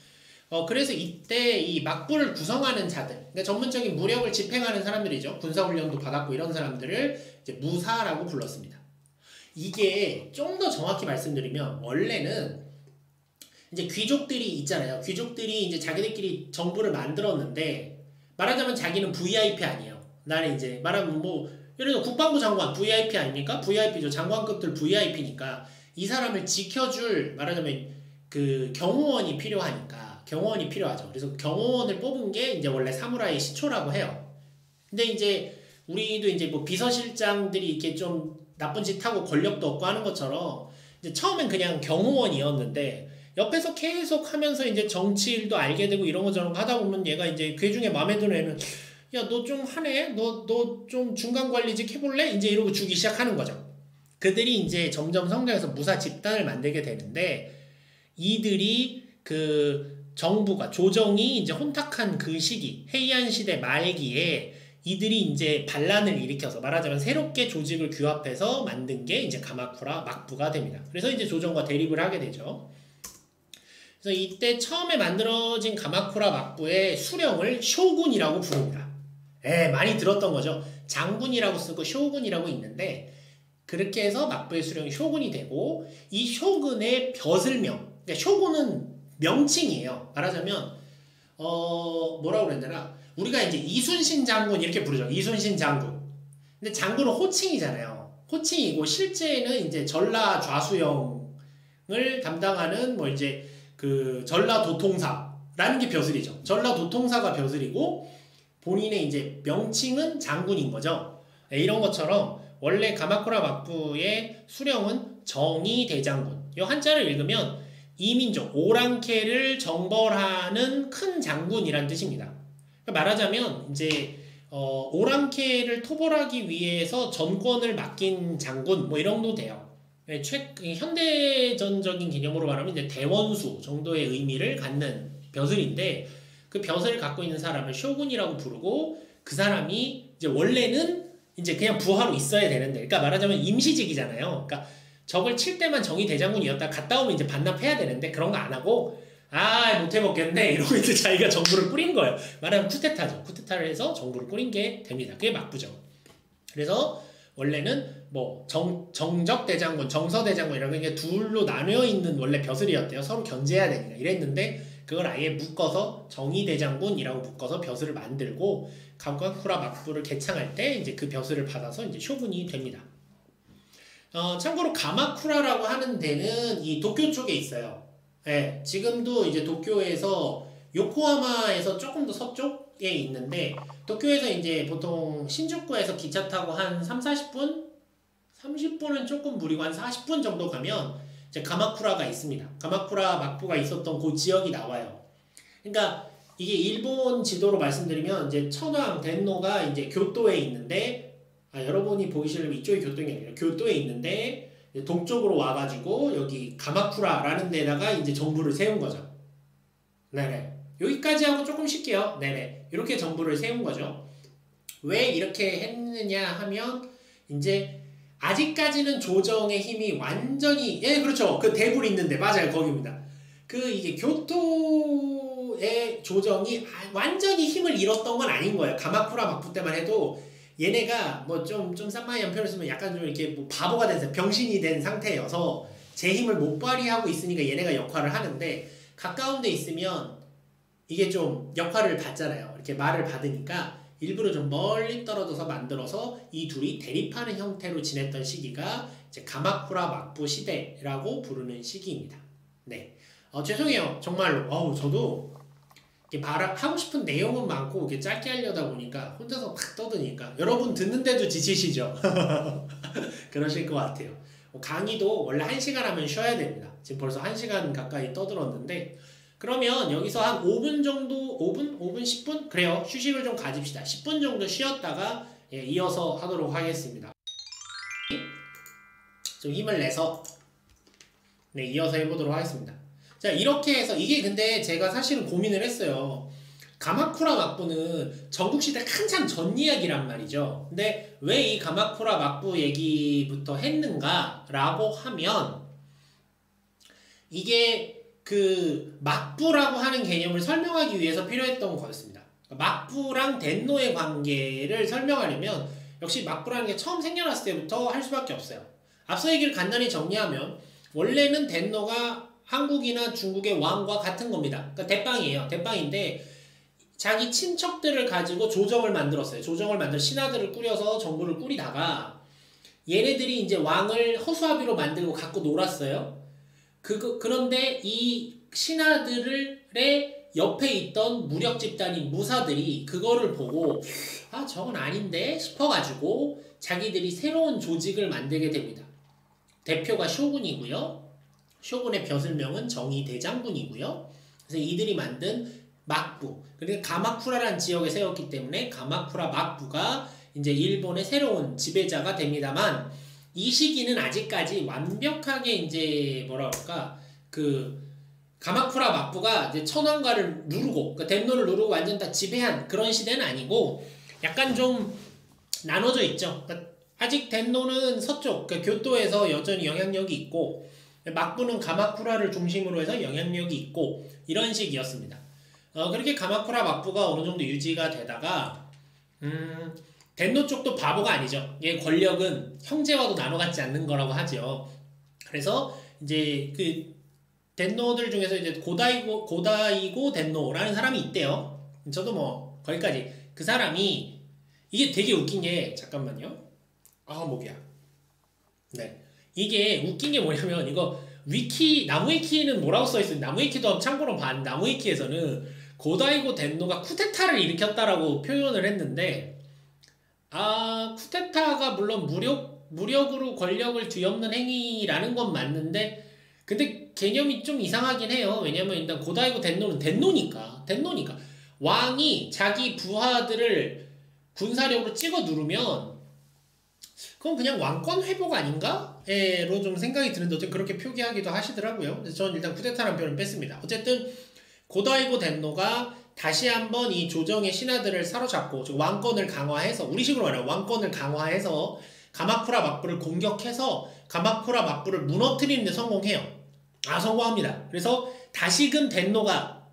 그래서 이때 이 막부를 구성하는 자들, 그러니까 전문적인 무력을 집행하는 사람들이죠. 군사훈련도 받았고 이런 사람들을 이제 무사라고 불렀습니다. 이게 좀 더 정확히 말씀드리면 원래는 이제 귀족들이 있잖아요. 귀족들이 이제 자기들끼리 정부를 만들었는데 말하자면 자기는 VIP 아니에요. 나는 이제 말하면 뭐 예를 들어 국방부 장관 VIP 아닙니까? VIP죠. 장관급들 VIP니까 이 사람을 지켜줄 말하자면 그 경호원이 필요하니까 경호원이 필요하죠. 그래서 경호원을 뽑은 게 이제 원래 사무라이 시초라고 해요. 근데 이제 우리도 이제 뭐 비서실장들이 이렇게 좀 나쁜 짓 하고 권력도 없고 하는 것처럼 이제 처음엔 그냥 경호원이었는데 옆에서 계속 하면서 이제 정치 일도 알게 되고 이런 거 저런 거 하다 보면 얘가 이제 그 중에 마음에 드는 애는 야, 너 좀 하네? 너 좀 중간관리직 해볼래? 이제 이러고 주기 시작하는 거죠. 그들이 이제 점점 성장해서 무사 집단을 만들게 되는데 이들이 그 정부가 조정이 이제 혼탁한 그 시기 해이안 시대 말기에 이들이 이제 반란을 일으켜서 말하자면 새롭게 조직을 규합해서 만든 게 이제 가마쿠라 막부가 됩니다. 그래서 이제 조정과 대립을 하게 되죠. 그래서 이때 처음에 만들어진 가마쿠라 막부의 수령을 쇼군이라고 부릅니다. 많이 들었던 거죠. 장군이라고 쓰고 쇼군이라고 있는데 그렇게 해서 막부의 수령이 쇼군이 되고 이 쇼군의 벼슬명, 그러니까 쇼군은 명칭이에요. 말하자면 뭐라고 그랬나? 우리가 이제 이순신 장군 이렇게 부르죠. 이순신 장군. 근데 장군은 호칭이잖아요. 호칭이고 실제는 이제 전라 좌수영을 담당하는 뭐 이제 그 전라도통사라는 게 벼슬이죠. 전라도통사가 벼슬이고 본인의 이제 명칭은 장군인 거죠. 이런 것처럼 원래 가마쿠라 막부의 수령은 정의대장군. 이 한자를 읽으면 이민족, 오랑캐를 정벌하는 큰 장군이란 뜻입니다. 그러니까 말하자면 이제 오랑캐를 토벌하기 위해서 전권을 맡긴 장군 뭐 이런 정도 돼요. 현대전적인 개념으로 말하면 이제 대원수 정도의 의미를 갖는 벼슬인데 그 벼슬을 갖고 있는 사람을 쇼군이라고 부르고 그 사람이 이제 원래는 이제 그냥 부하로 있어야 되는데 그러니까 말하자면 임시직이잖아요. 그러니까 적을 칠 때만 정의대장군이었다 갔다 오면 이제 반납해야 되는데 그런 거 안 하고 못 해먹겠네 이러고 이제 자기가 정부를 꾸린 거예요. 말하면 쿠데타죠. 쿠데타를 해서 정부를 꾸린 게 됩니다. 그게 막부죠. 그래서 원래는 뭐 정적대장군, 정서대장군 이런 게 둘로 나뉘어 있는 원래 벼슬이었대요. 서로 견제해야 되니까 이랬는데 그걸 아예 묶어서 정의대장군이라고 묶어서 벼슬을 만들고 가마쿠라 막부를 개창할 때 이제 그 벼슬을 받아서 이제 쇼군이 됩니다. 참고로 가마쿠라라고 하는 데는 이 도쿄 쪽에 있어요. 지금도 이제 도쿄에서 요코하마에서 조금 더 서쪽에 있는데 도쿄에서 이제 보통 신주쿠에서 기차 타고 한 30-40분? 30분은 조금 무리고 한 40분 정도 가면 이제 가마쿠라가 있습니다. 가마쿠라 막부가 있었던 그 지역이 나와요. 그러니까 이게 일본 지도로 말씀드리면 이제 천황 덴노가 이제 교토에 있는데 여러분이 보이시려면 이쪽이 교토가 아니라 교토에 있는데 동쪽으로 와가지고 여기 가마쿠라라는 데다가 이제 정부를 세운 거죠. 네네. 여기까지 하고 조금 쉴게요. 네네. 이렇게 정부를 세운 거죠. 왜 이렇게 했느냐 하면 이제 아직까지는 조정의 힘이 완전히 그렇죠. 그 대불 있는데 맞아요. 거기입니다. 그 이게 교토의 조정이 완전히 힘을 잃었던 건 아닌 거예요. 가마쿠라 막부 때만 해도 얘네가 뭐 좀 쌈마이한 표현을 쓰면 약간 좀 이렇게 뭐 바보가 된 병신이 된 상태여서 제 힘을 못 발휘하고 있으니까 얘네가 역할을 하는데 가까운 데 있으면 이게 좀 역할을 받잖아요. 이렇게 말을 받으니까 일부러 좀 멀리 떨어져서 만들어서 이 둘이 대립하는 형태로 지냈던 시기가 이제 가마쿠라 막부 시대라고 부르는 시기입니다. 네. 죄송해요. 정말로. 저도 하고 싶은 내용은 많고 이렇게 짧게 하려다 보니까 혼자서 막 떠드니까 여러분 듣는데도 지치시죠? 그러실 것 같아요. 강의도 원래 1시간 하면 쉬어야 됩니다. 지금 벌써 1시간 가까이 떠들었는데 그러면 여기서 한 5분 정도 5분? 10분? 그래요. 휴식을 좀 가집시다. 10분 정도 쉬었다가 이어서 하도록 하겠습니다. 좀 힘을 내서 이어서 해보도록 하겠습니다. 자, 이렇게 해서 이게 근데 제가 사실은 고민을 했어요. 가마쿠라 막부는 전국시대 한참 전 이야기란 말이죠. 근데 왜 이 가마쿠라 막부 얘기부터 했는가 라고 하면 이게 그 막부라고 하는 개념을 설명하기 위해서 필요했던 거였습니다. 막부랑 덴노의 관계를 설명하려면 역시 막부라는 게 처음 생겨났을 때부터 할 수밖에 없어요. 앞서 얘기를 간단히 정리하면 원래는 덴노가 한국이나 중국의 왕과 같은 겁니다. 그러니까 대빵이에요. 대빵인데 자기 친척들을 가지고 조정을 만들었어요. 조정을 만들어 신하들을 꾸려서 정부를 꾸리다가 얘네들이 이제 왕을 허수아비로 만들고 갖고 놀았어요. 그런데 이 신하들의 옆에 있던 무력 집단인 무사들이 그거를 보고 아 저건 아닌데 싶어가지고 자기들이 새로운 조직을 만들게 됩니다. 대표가 쇼군이고요. 쇼군의 벼슬명은 정의대장군이고요. 그래서 이들이 만든 막부, 그러니까 가마쿠라라는 지역에 세웠기 때문에 가마쿠라 막부가 이제 일본의 새로운 지배자가 됩니다만 이 시기는 아직까지 완벽하게 이제 뭐라 그럴까 그 가마쿠라 막부가 이제 천황가를 누르고 그러니까 덴노를 누르고 완전 다 지배한 그런 시대는 아니고 약간 좀 나눠져 있죠. 그러니까 아직 덴노는 서쪽 그러니까 교토에서 여전히 영향력이 있고 막부는 가마쿠라를 중심으로 해서 영향력이 있고 이런 식이었습니다. 그렇게 가마쿠라 막부가 어느 정도 유지가 되다가 덴노 쪽도 바보가 아니죠. 얘 권력은 형제와도 나눠갖지 않는 거라고 하죠. 그래서 이제 그 덴노들 중에서 이제 고다이고 덴노라는 사람이 있대요. 저도 뭐 거기까지 그 사람이 이게 되게 웃긴 게 잠깐만요. 목이야. 네. 이게 웃긴 게 뭐냐면 이거 위키 나무위키는 뭐라고 써있어요? 나무위키도 참고로 나무위키에서는 고다이고 덴노가 쿠데타를 일으켰다라고 표현을 했는데 쿠데타가 물론 무력으로 권력을 뒤엎는 행위라는 건 맞는데 근데 개념이 좀 이상하긴 해요. 왜냐면 일단 고다이고 덴노는 덴노니까 왕이 자기 부하들을 군사력으로 찍어 누르면 그건 그냥 왕권 회복 아닌가? 로 좀 생각이 드는데 어쨌든 그렇게 표기하기도 하시더라고요. 그래서 저는 일단 쿠데타라는 표현을 뺐습니다. 어쨌든 고다이고 덴노가 다시 한번 이 조정의 신하들을 사로잡고 왕권을 강화해서 우리식으로 말하면 왕권을 강화해서 가마쿠라 막부를 공격해서 가마쿠라 막부를 무너뜨리는 데 성공해요. 성공합니다. 그래서 다시금 덴노가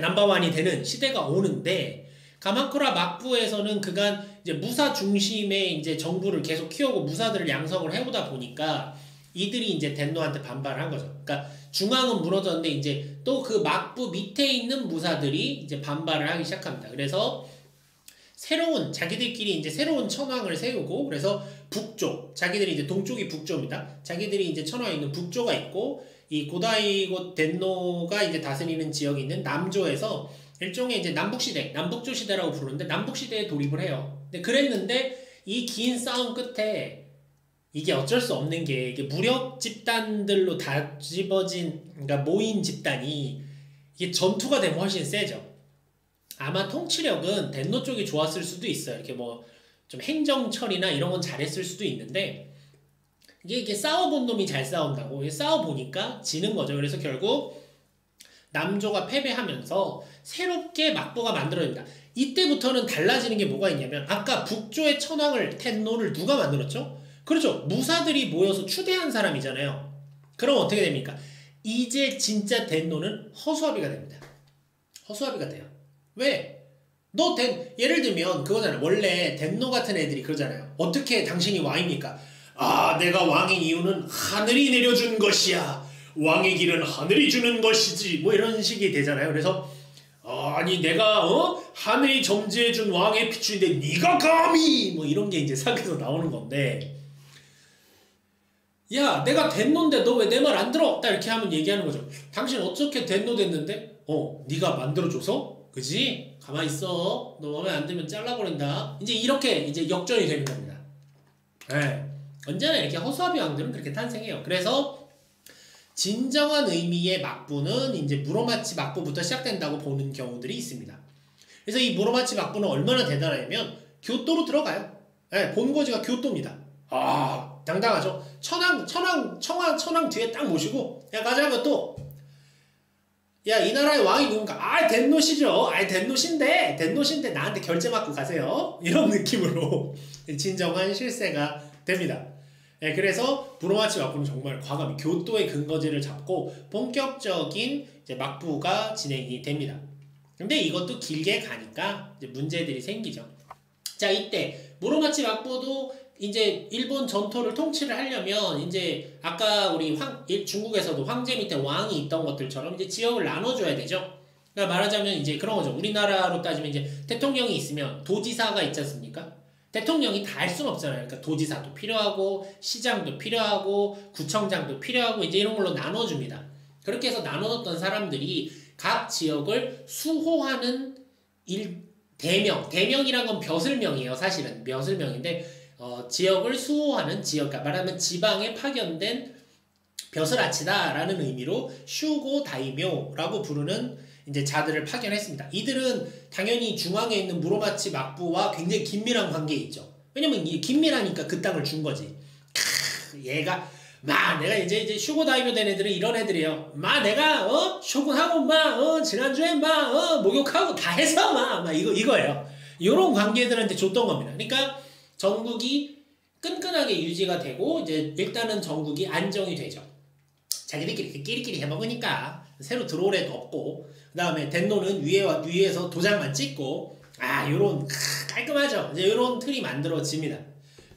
넘버원이 되는 시대가 오는데 가마쿠라 막부에서는 그간 이제 무사 중심의 이제 정부를 계속 키우고 무사들을 양성을 해오다 보니까 이들이 이제 덴노한테 반발한 거죠. 그러니까 중앙은 무너졌는데 이제 또 그 막부 밑에 있는 무사들이 이제 반발을 하기 시작합니다. 그래서 자기들끼리 이제 새로운 천황을 세우고 그래서 북쪽, 자기들이 이제 동쪽이 북조입니다. 자기들이 이제 천황에 있는 북조가 있고 이 고다이고 덴노가 이제 다스리는 지역이 있는 남조에서 일종의 이제 남북조 시대라고 부르는데 남북시대에 돌입을 해요. 근데 그랬는데 이 긴 싸움 끝에 이게 어쩔 수 없는 게 이게 무력 집단들로 다 집어진 그러니까 모인 집단이 이게 전투가 되면 훨씬 세죠. 아마 통치력은 덴노 쪽이 좋았을 수도 있어요. 이렇게 뭐 좀 행정 처리나 이런 건 잘했을 수도 있는데 이게 싸워본 놈이 잘 싸운다고 싸워보니까 지는 거죠. 그래서 결국 남조가 패배하면서 새롭게 막부가 만들어집니다. 이때부터는 달라지는 게 뭐가 있냐면 아까 북조의 천황을 덴노를 누가 만들었죠? 그렇죠. 무사들이 모여서 추대한 사람이잖아요. 그럼 어떻게 됩니까? 이제 진짜 덴노는 허수아비가 됩니다. 허수아비가 돼요. 왜? 예를 들면 그거잖아요. 원래 덴노 같은 애들이 그러잖아요. 어떻게 당신이 왕입니까? 내가 왕인 이유는 하늘이 내려준 것이야. 왕의 길은 하늘이 주는 것이지. 뭐 이런 식이 되잖아요. 그래서 아니 내가 하늘이 점지해준 왕의 피추인데 네가 감히 뭐 이런 게 이제 사극에서 나오는 건데 야 내가 덴노인데 너 왜 내 말 안 들어? 딱 이렇게 하면 얘기하는 거죠. 당신 어떻게 덴노 됐는데? 네가 만들어줘서? 그지? 가만히 있어. 너 마음에 안 들면 잘라버린다. 이제 이렇게 이제 역전이 되는 겁니다. 네. 언제나 이렇게 허수아비 왕들은 그렇게 탄생해요. 그래서 진정한 의미의 막부는 이제 무로마치 막부부터 시작된다고 보는 경우들이 있습니다. 그래서 이 무로마치 막부는 얼마나 대단하냐면 교토로 들어가요. 네, 본거지가 교토입니다. 아, 당당하죠. 천황 뒤에 딱 모시고 야 가자 교토. 야, 이 나라의 왕이 누군가? 아, 덴노시죠. 아, 덴노신데 나한테 결제 받고 가세요. 이런 느낌으로 진정한 실세가 됩니다. 네, 그래서 무로마치 막부는 정말 과감히 교토의 근거지를 잡고 본격적인 이제 막부가 진행이 됩니다. 근데 이것도 길게 가니까 이제 문제들이 생기죠. 자, 이때 무로마치 막부도 이제 일본 전토를 통치를 하려면 이제 아까 우리 중국에서도 황제 밑에 왕이 있던 것들처럼 이제 지역을 나눠줘야 되죠. 그러니까 말하자면 이제 그런 거죠. 우리나라로 따지면 이제 대통령이 있으면 도지사가 있지 않습니까? 대통령이 다 할 수는 없잖아요. 그러니까 도지사도 필요하고 시장도 필요하고 구청장도 필요하고 이제 이런 걸로 나눠줍니다. 그렇게 해서 나눠줬던 사람들이 각 지역을 수호하는 대명이란 건 벼슬명이에요. 사실은 벼슬명인데 지역을 수호하는 지역, 그러니까 말하면 지방에 파견된 벼슬아치다라는 의미로 슈고 다이묘라고 부르는 이제 자들을 파견했습니다. 이들은 당연히 중앙에 있는 무로마치 막부와 굉장히 긴밀한 관계에 있죠. 왜냐면 이게 긴밀하니까 그 땅을 준 거지. 얘가 내가 이제 슈고 다이묘 된 애들은 이런 애들이에요. 내가 쇼군하고 지난주에 목욕하고 다 해서 이거예요. 이런 관계들한테 줬던 겁니다. 그러니까 전국이 끈끈하게 유지가 되고 이제 일단은 전국이 안정이 되죠. 자기들끼리 끼리끼리 해먹으니까 새로 들어올 애도 없고 그 다음에 덴노는 위에서 도장만 찍고 요런 깔끔하죠. 이제 요런 틀이 만들어집니다.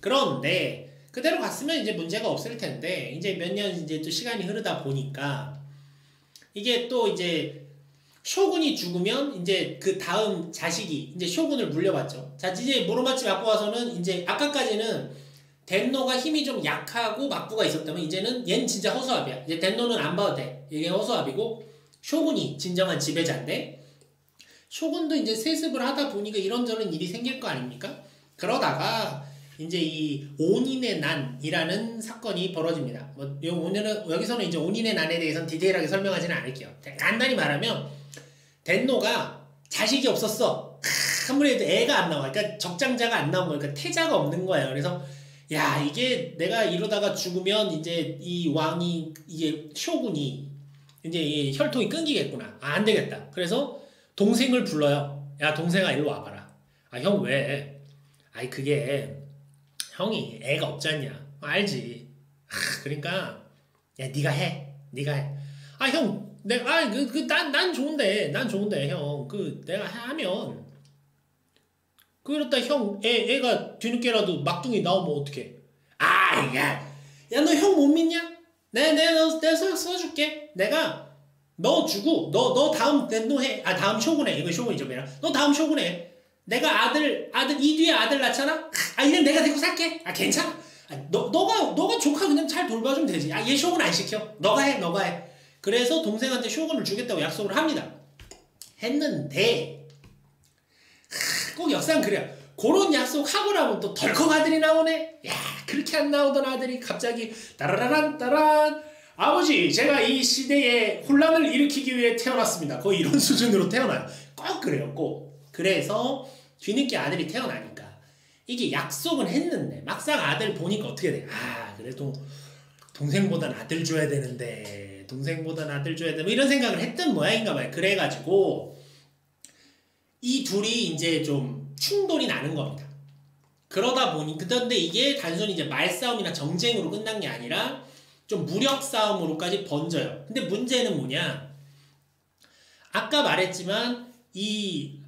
그런데 그대로 갔으면 이제 문제가 없을 텐데 이제 몇 년 이제 또 시간이 흐르다 보니까 이게 또 이제 쇼군이 죽으면 이제 그 다음 자식이 이제 쇼군을 물려받죠. 자, 이제 무로마치 막부 와서는 이제 아까까지는 덴노가 힘이 좀 약하고 막부가 있었다면 이제는 얘는 진짜 허수아비야. 이제 덴노는 안 봐도 돼. 이게 허수아비고 쇼군이 진정한 지배자인데 쇼군도 이제 세습을 하다 보니까 이런저런 일이 생길 거 아닙니까? 그러다가 이제 이 온인의 난이라는 사건이 벌어집니다. 여기서는 이제 온인의 난에 대해서는 디테일하게 설명하지는 않을게요. 간단히 말하면 덴노가 자식이 없었어. 아무래도 애가 안 나와. 그러니까 적장자가 안 나온 거니까 태자가 없는 거예요. 그래서 야, 이게 내가 이러다가 죽으면 이제 이 왕이 이게 쇼군이 이제 이 혈통이 끊기겠구나. 안 되겠다. 그래서 동생을 불러요. 야, 동생아 일로 와봐라. 형 왜? 그게 형이 애가 없잖냐. 알지. 그러니까 야, 네가 해. 형, 난 좋은데 형 내가 하면 그렇다 형 애가 뒤늦게라도 막둥이 나오면 어떡해. 야 너 형 못 믿냐? 내가 써줄게. 내가 너 주고 너 다음 덴노 해. 다음 쇼군해. 이거 쇼군이죠. 너 다음 쇼군해. 내가 아들 이 뒤에 아들 낳잖아. 이건 내가 데리고 살게. 괜찮아. 너가 조카 그냥 잘 돌봐주면 되지. 얘 쇼군 안 시켜. 너가 해. 그래서 동생한테 쇼군을 주겠다고 약속을 합니다. 했는데 꼭 역사는 그래요. 그런 약속하고 나면 또 덜컥 아들이 나오네. 야, 그렇게 안 나오던 아들이 갑자기 따라란 아버지, 제가 이 시대에 혼란을 일으키기 위해 태어났습니다. 거의 이런 수준으로 태어나요. 꼭 그래요. 꼭. 그래서 뒤늦게 아들이 태어나니까 이게 약속은 했는데 막상 아들 보니까 어떻게 돼? 그래도 동생보단 아들 줘야 되는데 이런 생각을 했던 모양인가 봐요. 그래가지고 이 둘이 이제 좀 충돌이 나는 겁니다. 그러다 보니 근데 이게 단순히 이제 말싸움이나 정쟁으로 끝난 게 아니라 좀 무력 싸움으로까지 번져요. 근데 문제는 뭐냐? 아까 말했지만 이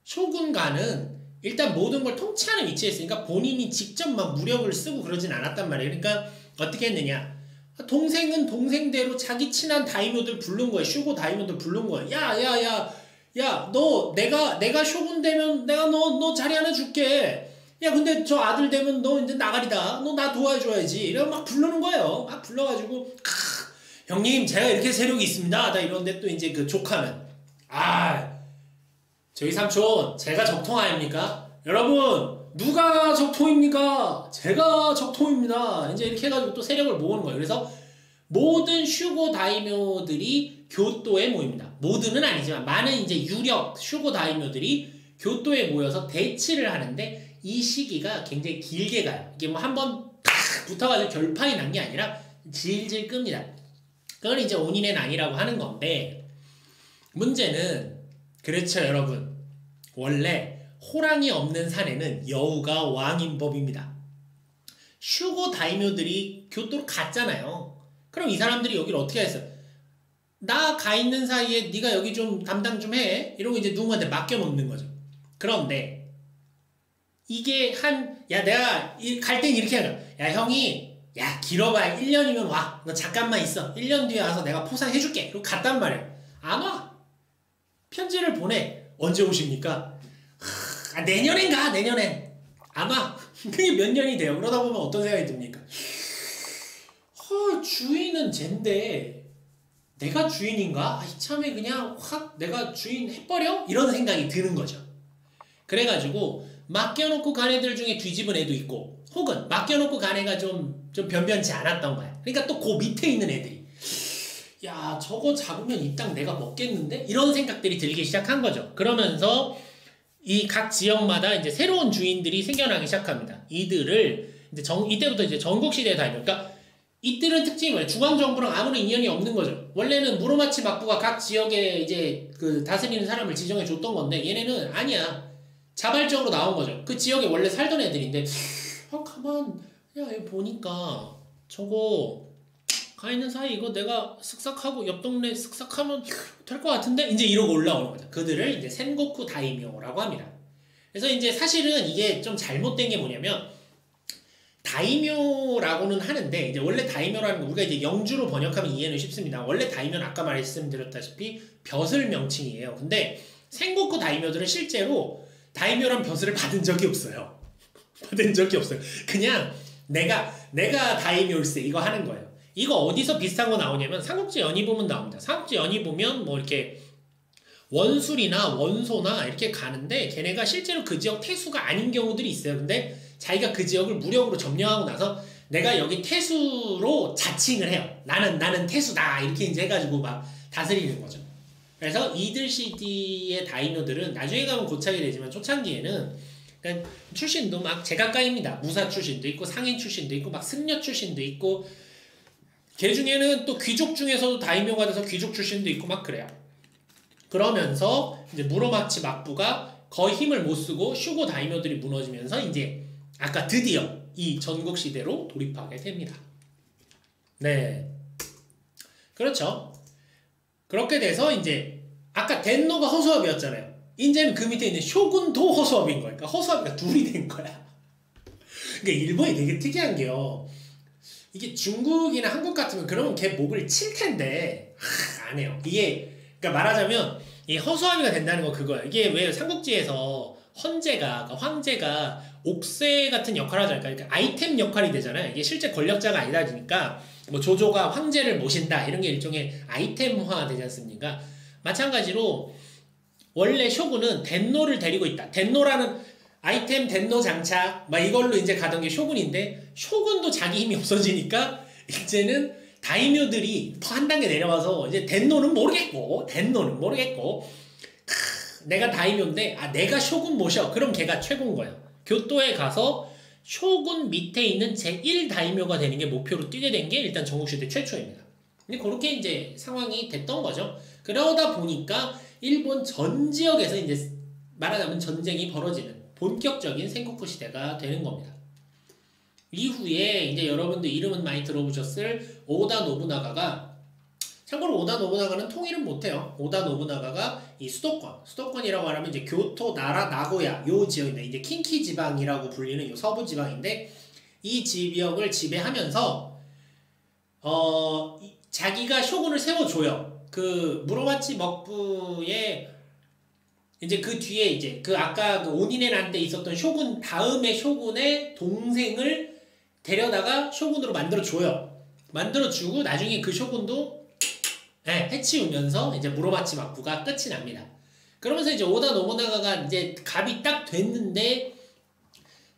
쇼군가는 일단 모든 걸 통치하는 위치에 있으니까 본인이 직접 막 무력을 쓰고 그러진 않았단 말이에요. 그러니까 어떻게 했느냐? 동생은 동생대로 자기 친한 다이묘들 부른 거예요. 슈고 다이묘들 부른 거예요. 야, 너 내가 쇼군 되면 내가 너 자리 하나 줄게. 야, 근데 저 아들 되면 너 이제 나가리다. 너 나 도와줘야지. 이러고 막 부르는 거예요. 막 불러가지고 형님 제가 이렇게 세력이 있습니다. 이런데 또 이제 그 조카는 저희 삼촌 제가 적통 아닙니까? 여러분 누가 적통입니까? 제가 적통입니다. 이제 이렇게 해가지고 또 세력을 모으는 거예요. 그래서 모든 슈고 다이묘들이 교토에 모입니다. 모두는 아니지만 많은 이제 유력 슈고 다이묘들이 교토에 모여서 대치를 하는데 이 시기가 굉장히 길게 가요. 이게 뭐 한번 탁 붙어가지고 결판이 난 게 아니라 질질 끕니다. 그건 이제 온인의 난이라고 하는 건데 문제는 그렇죠 여러분. 원래 호랑이 없는 산에는 여우가 왕인 법입니다. 슈고 다이묘들이 교토로 갔잖아요. 그럼 이 사람들이 여기를 어떻게 했어요? 나 가 있는 사이에 네가 여기 좀 담당 좀 해. 이러고 이제 누군가한테 맡겨놓는 거죠. 그런데 이게 야 내가 갈 땐 이렇게 하는 거야. 야 형이 야 길어봐야 1년이면 와. 너 잠깐만 있어. 1년 뒤에 와서 내가 포상해줄게. 그리고 갔단 말이야. 안 와. 편지를 보내. 언제 오십니까? 내년엔 가. 내년엔. 안 와. 그게 몇 년이 돼요. 그러다 보면 어떤 생각이 듭니까? 주인은 쟨데 내가 주인인가? 이참에 그냥 확 내가 주인 해버려? 이런 생각이 드는 거죠. 그래가지고 맡겨놓고 간 애들 중에 뒤집은 애도 있고 혹은 맡겨놓고 간 애가 좀 변변치 않았던 거야. 그러니까 또 그 밑에 있는 애들이 야 저거 잡으면 이 땅 내가 먹겠는데? 이런 생각들이 들기 시작한 거죠. 그러면서 이 각 지역마다 이제 새로운 주인들이 생겨나기 시작합니다. 이들을 이제 이때부터 이제 전국시대에 다니면 그러니까 이들은 특징이 뭐예요? 중앙정부랑 아무런 인연이 없는 거죠. 원래는 무로마치 막부가 각 지역에 이제 그 다스리는 사람을 지정해 줬던 건데 얘네는 아니야. 자발적으로 나온 거죠. 그 지역에 원래 살던 애들인데 가만 야 여기 보니까 저거 가 있는 사이 이거 내가 쓱싹하고 옆 동네 쓱싹하면 될 것 같은데 이제 이러고 올라오는 거죠. 그들을 이제 센고쿠 다이묘라고 합니다. 그래서 이제 사실은 이게 좀 잘못된 게 뭐냐면 다이묘라고는 하는데 이제 원래 다이묘라는 거 우리가 이제 영주로 번역하면 이해는 쉽습니다. 원래 다이묘는 아까 말씀드렸다시피 벼슬 명칭이에요. 근데 센고쿠 다이묘들은 실제로 다이묘란 벼슬을 받은 적이 없어요. 받은 적이 없어요. 그냥 내가 다이묘일세 이거 하는 거예요. 이거 어디서 비슷한 거 나오냐면 삼국지 연의 보면 나옵니다. 삼국지 연의 보면 뭐 이렇게 원술이나 원소나 이렇게 가는데 걔네가 실제로 그 지역 태수가 아닌 경우들이 있어요. 근데 자기가 그 지역을 무력으로 점령하고 나서 내가 여기 태수로 자칭을 해요. 나는 태수다 이렇게 이제 해가지고 막 다스리는 거죠. 그래서 이들 시기의 다이묘들은 나중에 가면 고착이 되지만 초창기에는 그러니까 출신도 막 제각각입니다. 무사 출신도 있고 상인 출신도 있고 막 승려 출신도 있고 걔 중에는 또 귀족 중에서도 다이묘가 돼서 귀족 출신도 있고 막 그래요. 그러면서 이제 무로마치 막부가 거의 힘을 못 쓰고 슈고 다이묘들이 무너지면서 이제 아까 드디어 이 전국 시대로 돌입하게 됩니다. 네. 그렇죠. 그렇게 돼서 이제 아까 덴노가 허수아비였잖아요. 이제는 그 밑에 있는 쇼군도 허수아비인 거야. 그러니까 허수아비가 둘이 된 거야. 그러니까 일본이 되게 특이한 게요. 이게 중국이나 한국 같으면 그러면 걔 목을 칠 텐데 안 해요. 이게 그러니까 말하자면 이 허수아비가 된다는 건 그거예요. 이게 왜 삼국지에서 헌제가 그러니까 황제가 옥새 같은 역할을 하잖아요. 그러니까 아이템 역할이 되잖아요. 이게 실제 권력자가 아니다 보니까 뭐 조조가 황제를 모신다 이런 게 일종의 아이템화 되지 않습니까? 마찬가지로 원래 쇼군은 덴노를 데리고 있다. 덴노라는 아이템 덴노 장착 막 이걸로 이제 가던 게 쇼군인데 쇼군도 자기 힘이 없어지니까 이제는 다이묘들이 더 한 단계 내려와서 이제 덴노는 모르겠고 내가 다이묘인데 내가 쇼군 모셔. 그럼 걔가 최고인 거예요. 교토에 가서 쇼군 밑에 있는 제1다이묘가 되는 게 목표로 뛰게 된 게 일단 전국시대 최초입니다. 근데 그렇게 이제 상황이 됐던 거죠. 그러다 보니까 일본 전 지역에서 이제 말하자면 전쟁이 벌어지는 본격적인 센고쿠 시대가 되는 겁니다. 이후에 이제 여러분들 이름은 많이 들어보셨을 오다 노부나가가 참고로 오다 노부나가는 통일은 못해요. 오다 노부나가가 이 수도권이라고 하면 이제 교토, 나라, 나고야 요 지역인데 이제 킨키 지방이라고 불리는 요 서부 지방인데 이 지역을 지배하면서 자기가 쇼군을 세워줘요. 그 무로마치 먹부의 이제 그 뒤에 이제 그 아까 그 온인의 난 때 있었던 쇼군 다음의 쇼군의 동생을 데려다가 쇼군으로 만들어줘요. 만들어주고 나중에 그 쇼군도 해치우면서 이제 무로마치 막부가 끝이 납니다. 그러면서 이제 오다 노부나가가 이제 갑이 딱 됐는데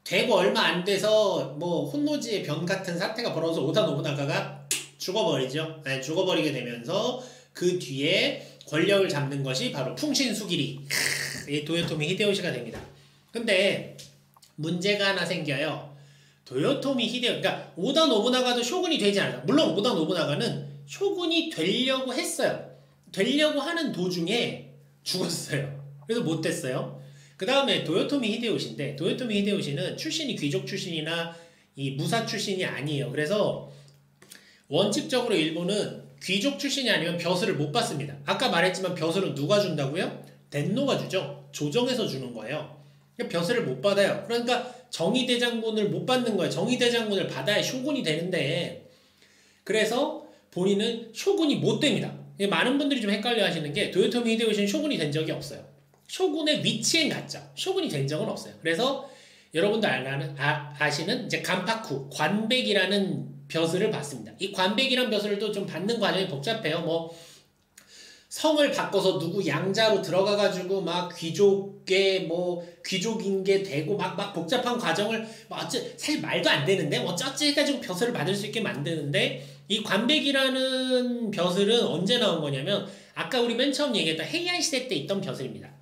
되고 얼마 안 돼서 뭐 혼노지의 변 같은 사태가 벌어져서 오다 노부나가가 죽어버리죠. 네, 죽어버리게 되면서 그 뒤에 권력을 잡는 것이 바로 풍신수길이 도요토미 히데요시가 됩니다. 근데 문제가 하나 생겨요. 도요토미 히데요시, 그러니까 오다 노부나가도 쇼군이 되지 않아요. 물론 오다 노부나가는 쇼군이 되려고 했어요. 되려고 하는 도중에 죽었어요. 그래서 못 됐어요. 그 다음에 도요토미 히데요시인데, 도요토미 히데요시는 출신이 귀족 출신이나 이 무사 출신이 아니에요. 그래서 원칙적으로 일본은 귀족 출신이 아니면 벼슬을 못 받습니다. 아까 말했지만 벼슬은 누가 준다고요? 덴노가 주죠. 조정해서 주는 거예요. 벼슬을 못 받아요. 그러니까 정의대장군을 못 받는 거예요. 정의대장군을 받아야 쇼군이 되는데, 그래서 본인은 쇼군이 못 됩니다. 많은 분들이 좀 헷갈려 하시는 게 도요토미 히데요시는 쇼군이 된 적이 없어요. 쇼군의 위치엔 갔죠. 쇼군이 된 적은 없어요. 그래서 여러분도 아시는 이제 간파쿠, 관백이라는 벼슬을 받습니다. 이 관백이라는 벼슬을 또 좀 받는 과정이 복잡해요. 뭐 성을 바꿔서 누구 양자로 들어가가지고 막 귀족의 뭐 귀족인 게 되고 막 복잡한 과정을 뭐 사실 말도 안 되는데 뭐 어쩌지 해가지고 벼슬을 받을 수 있게 만드는데, 이 관백이라는 벼슬은 언제 나온 거냐면 아까 우리 맨 처음 얘기했던 헤이안 시대 때 있던 벼슬입니다.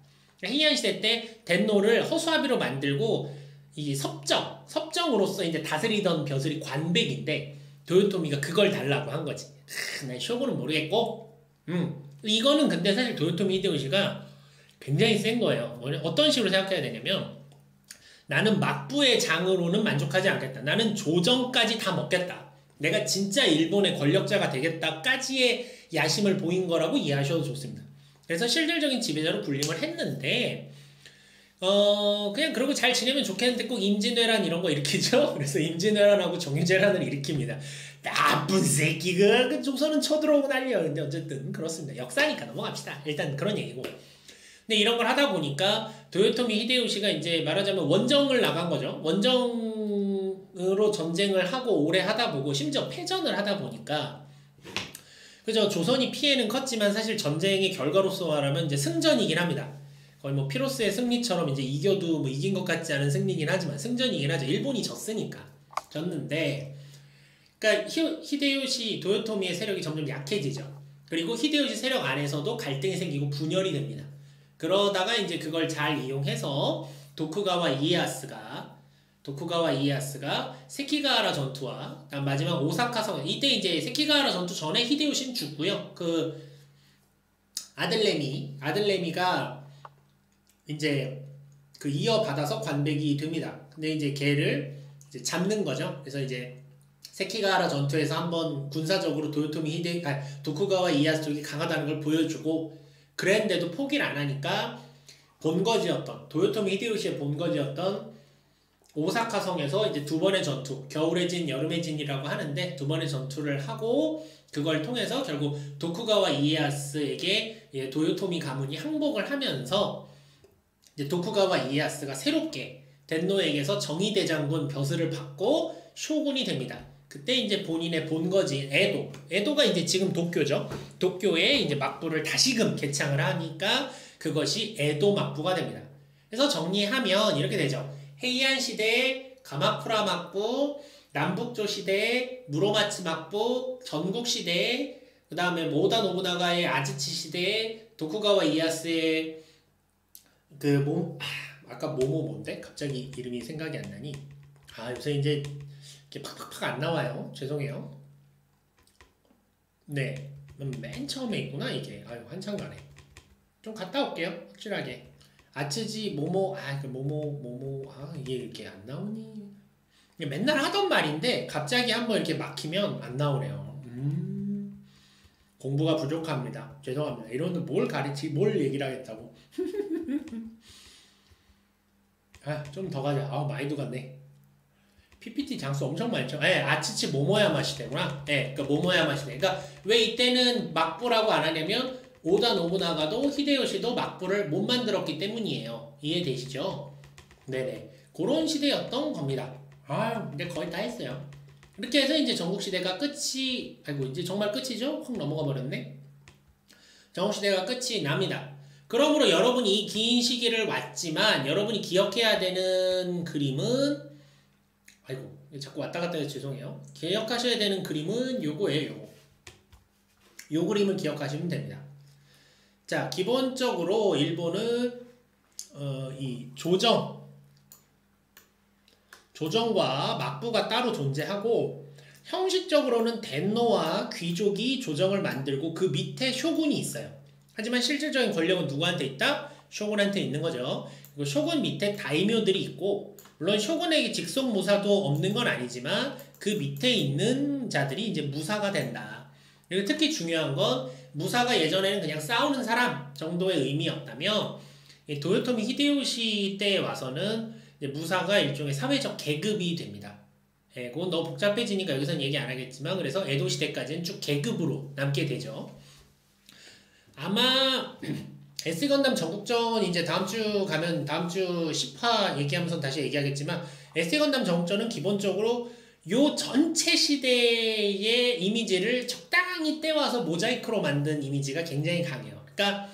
헤이안 시대 때 덴노를 허수아비로 만들고 이 섭정으로서 이제 다스리던 벼슬이 관백인데 도요토미가 그걸 달라고 한 거지. 난 쇼군은 모르겠고, 이거는 근데 사실 도요토미 히데요시가 굉장히 센 거예요. 어떤 식으로 생각해야 되냐면, 나는 막부의 장으로는 만족하지 않겠다. 나는 조정까지 다 먹겠다. 내가 진짜 일본의 권력자가 되겠다까지의 야심을 보인 거라고 이해하셔도 좋습니다. 그래서 실질적인 지배자로 군림을 했는데, 그냥 그러고 잘 지내면 좋겠는데 꼭 임진왜란 이런 거 일으키죠. 그래서 임진왜란하고 정유재란을 일으킵니다. 나쁜 새끼가 그 조선은 쳐들어오고 난리야. 근데 어쨌든 그렇습니다. 역사니까 넘어갑시다. 일단 그런 얘기고. 근데 이런 걸 하다 보니까 도요토미 히데요시가 이제 말하자면 원정을 나간 거죠. 원정으로 전쟁을 하고 오래 하다 보고 심지어 패전을 하다 보니까, 그죠? 조선이 피해는 컸지만 사실 전쟁의 결과로서 말하면 이제 승전이긴 합니다. 거의 뭐 피로스의 승리처럼 이제 이겨도 뭐 이긴 것 같지 않은 승리긴 하지만 승전이긴 하죠. 일본이 졌으니까. 졌는데, 그러니까 히데요시 도요토미의 세력이 점점 약해지죠. 그리고 히데요시 세력 안에서도 갈등이 생기고 분열이 됩니다. 그러다가 이제 그걸 잘 이용해서 도쿠가와 이에야스가 세키가하라 전투와 마지막 오사카성, 이때 이제 세키가하라 전투 전에 히데요시는 죽고요. 그 아들내미가 이제 그 이어받아서 관백이 됩니다. 근데 이제 걔를 이제 잡는 거죠. 그래서 이제 세키가하라 전투에서 한번 군사적으로 도쿠가와 이에야스 쪽이 강하다는 걸 보여주고, 그랬는데도 포기를 안 하니까 본거지였던 도요토미 히데요시의 본거지였던 오사카성에서 이제 두 번의 전투, 겨울의 진, 여름의 진이라고 하는데 두 번의 전투를 하고, 그걸 통해서 결국 도쿠가와 이에야스에게 도요토미 가문이 항복을 하면서 이제 도쿠가와 이에야스가 새롭게 덴노에게서 정의대장군 벼슬을 받고 쇼군이 됩니다. 그때 이제 본인의 본거지인 에도가 이제 지금 도쿄죠. 도쿄에 이제 막부를 다시금 개창을 하니까 그것이 에도 막부가 됩니다. 그래서 정리하면 이렇게 되죠. 헤이안 시대에 가마쿠라 막부, 남북조 시대에 무로마츠 막부, 전국 시대에 그 다음에 오다 노부나가의 아즈치 시대에 도쿠가와 이에야스의 아까 뭔데? 갑자기 이름이 생각이 안 나니? 요새 이제 이렇게 팍팍팍 안 나와요. 죄송해요. 네, 맨 처음에 있구나 이게. 한참 가네. 좀 갔다 올게요. 확실하게. 아츠지 이게 이렇게 안 나오니? 맨날 하던 말인데 갑자기 한번 이렇게 막히면 안 나오네요. 공부가 부족합니다. 죄송합니다. 이런데 뭘 얘기를 하겠다고. 좀 더 가자. 많이도 갔네. PPT 장수 엄청 많죠. 아츠치 모모야마 시대구나. 그러니까 모모야마 시대. 그러니까 왜 이때는 막부라고 안 하냐면 오다 노부나가도 히데요시도 막부를 못 만들었기 때문이에요. 이해되시죠? 네네. 그런 시대였던 겁니다. 이제 거의 다 했어요. 이렇게 해서 이제 전국시대가 이제 정말 끝이죠? 확 넘어가 버렸네. 전국시대가 끝이 납니다. 그러므로 여러분이 이 긴 시기를 왔지만 여러분이 기억해야 되는 그림은 아이고 자꾸 왔다 갔다 해서 죄송해요. 기억하셔야 되는 그림은 요거예요. 요거. 요 그림을 기억하시면 됩니다. 자, 기본적으로 일본은 이 조정과 막부가 따로 존재하고 형식적으로는 덴노와 귀족이 조정을 만들고 그 밑에 쇼군이 있어요. 하지만 실질적인 권력은 누구한테 있다? 쇼군한테 있는 거죠. 그리고 쇼군 밑에 다이묘들이 있고 물론 쇼군에게 직속 무사도 없는 건 아니지만 그 밑에 있는 자들이 이제 무사가 된다. 그리고 특히 중요한 건 무사가 예전에는 그냥 싸우는 사람 정도의 의미였다면 도요토미 히데요시 때에 와서는 이제 무사가 일종의 사회적 계급이 됩니다. 예, 그건 너무 복잡해지니까 여기서는 얘기 안 하겠지만 그래서 에도 시대까지는 쭉 계급으로 남게 되죠. 아마 SD건담 전국전 이제 다음주 가면 다음주 10화 얘기하면서 다시 얘기하겠지만 SD건담 전국전은 기본적으로 요 전체 시대의 이미지를 적당히 떼와서 모자이크로 만든 이미지가 굉장히 강해요. 그러니까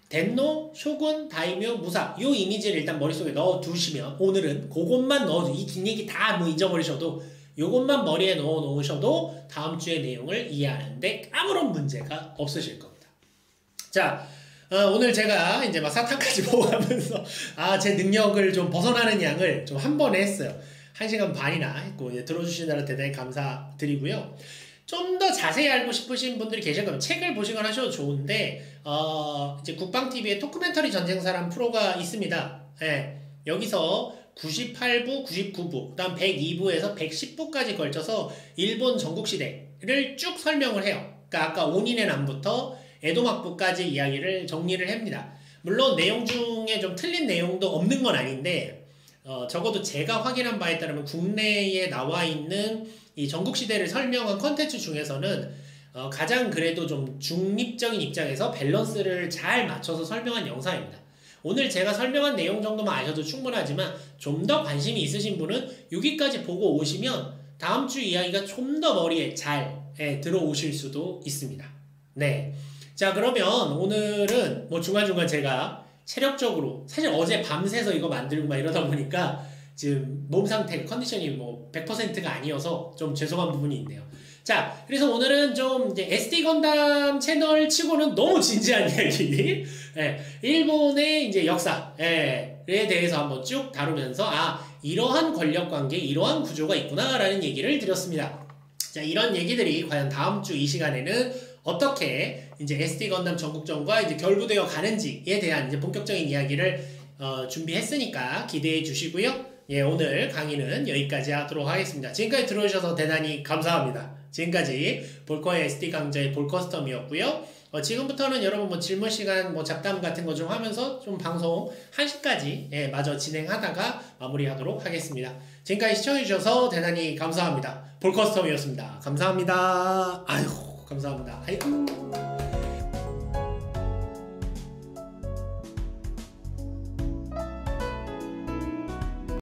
덴노, 쇼군, 다이묘, 무사 요 이미지를 일단 머릿속에 넣어두시면 오늘은 그것만 넣어도 이 긴 얘기 다 뭐 잊어버리셔도 요것만 머리에 넣어놓으셔도 다음 주의 내용을 이해하는데 아무런 문제가 없으실 겁니다. 자, 오늘 제가 이제 막 사탕까지 먹어가면서 제 능력을 좀 벗어나는 양을 좀 한 번에 했어요. 1시간 반이나 했고 들어주시느라 대단히 감사드리고요. 좀 더 자세히 알고 싶으신 분들이 계실 거면 책을 보시거나 하셔도 좋은데 이제 국방TV에 토크멘터리 전쟁사라는 프로가 있습니다. 예, 여기서 98부, 99부, 그 다음 102부에서 110부까지 걸쳐서 일본 전국시대를 쭉 설명을 해요. 그러니까 아까 온인의 남부터 에도막부까지 이야기를 정리를 합니다. 물론 내용 중에 좀 틀린 내용도 없는 건 아닌데 적어도 제가 확인한 바에 따르면 국내에 나와 있는 이 전국시대를 설명한 컨텐츠 중에서는 가장 그래도 좀 중립적인 입장에서 밸런스를 잘 맞춰서 설명한 영상입니다. 오늘 제가 설명한 내용 정도만 아셔도 충분하지만 좀 더 관심이 있으신 분은 여기까지 보고 오시면 다음 주 이야기가 좀 더 머리에 잘 들어오실 수도 있습니다. 네. 자, 그러면 오늘은 뭐 중간중간 제가 체력적으로 사실 어제 밤새서 이거 만들고 막 이러다 보니까 지금 몸 상태, 컨디션이 뭐 100%가 아니어서 좀 죄송한 부분이 있네요. 자, 그래서 오늘은 좀 이제 SD 건담 채널 치고는 너무 진지한 이야기, 일본의 이제 역사에 대해서 한번 쭉 다루면서 이러한 권력 관계, 이러한 구조가 있구나라는 얘기를 드렸습니다. 자, 이런 얘기들이 과연 다음 주 이 시간에는 어떻게 이제 SD 건담 전국전과 이제 결부되어 가는지에 대한 이제 본격적인 이야기를 준비했으니까 기대해 주시고요. 예, 오늘 강의는 여기까지 하도록 하겠습니다. 지금까지 들어오셔서 대단히 감사합니다. 지금까지 볼거의 SD 강좌의 볼커스텀이었고요. 지금부터는 여러분 뭐 질문 시간, 뭐 잡담 같은 거 좀 하면서 좀 방송 1시까지 마저 진행하다가 마무리하도록 하겠습니다. 지금까지 시청해주셔서 대단히 감사합니다. 볼커스텀이었습니다. 감사합니다. 아이고, 감사합니다. 아이고.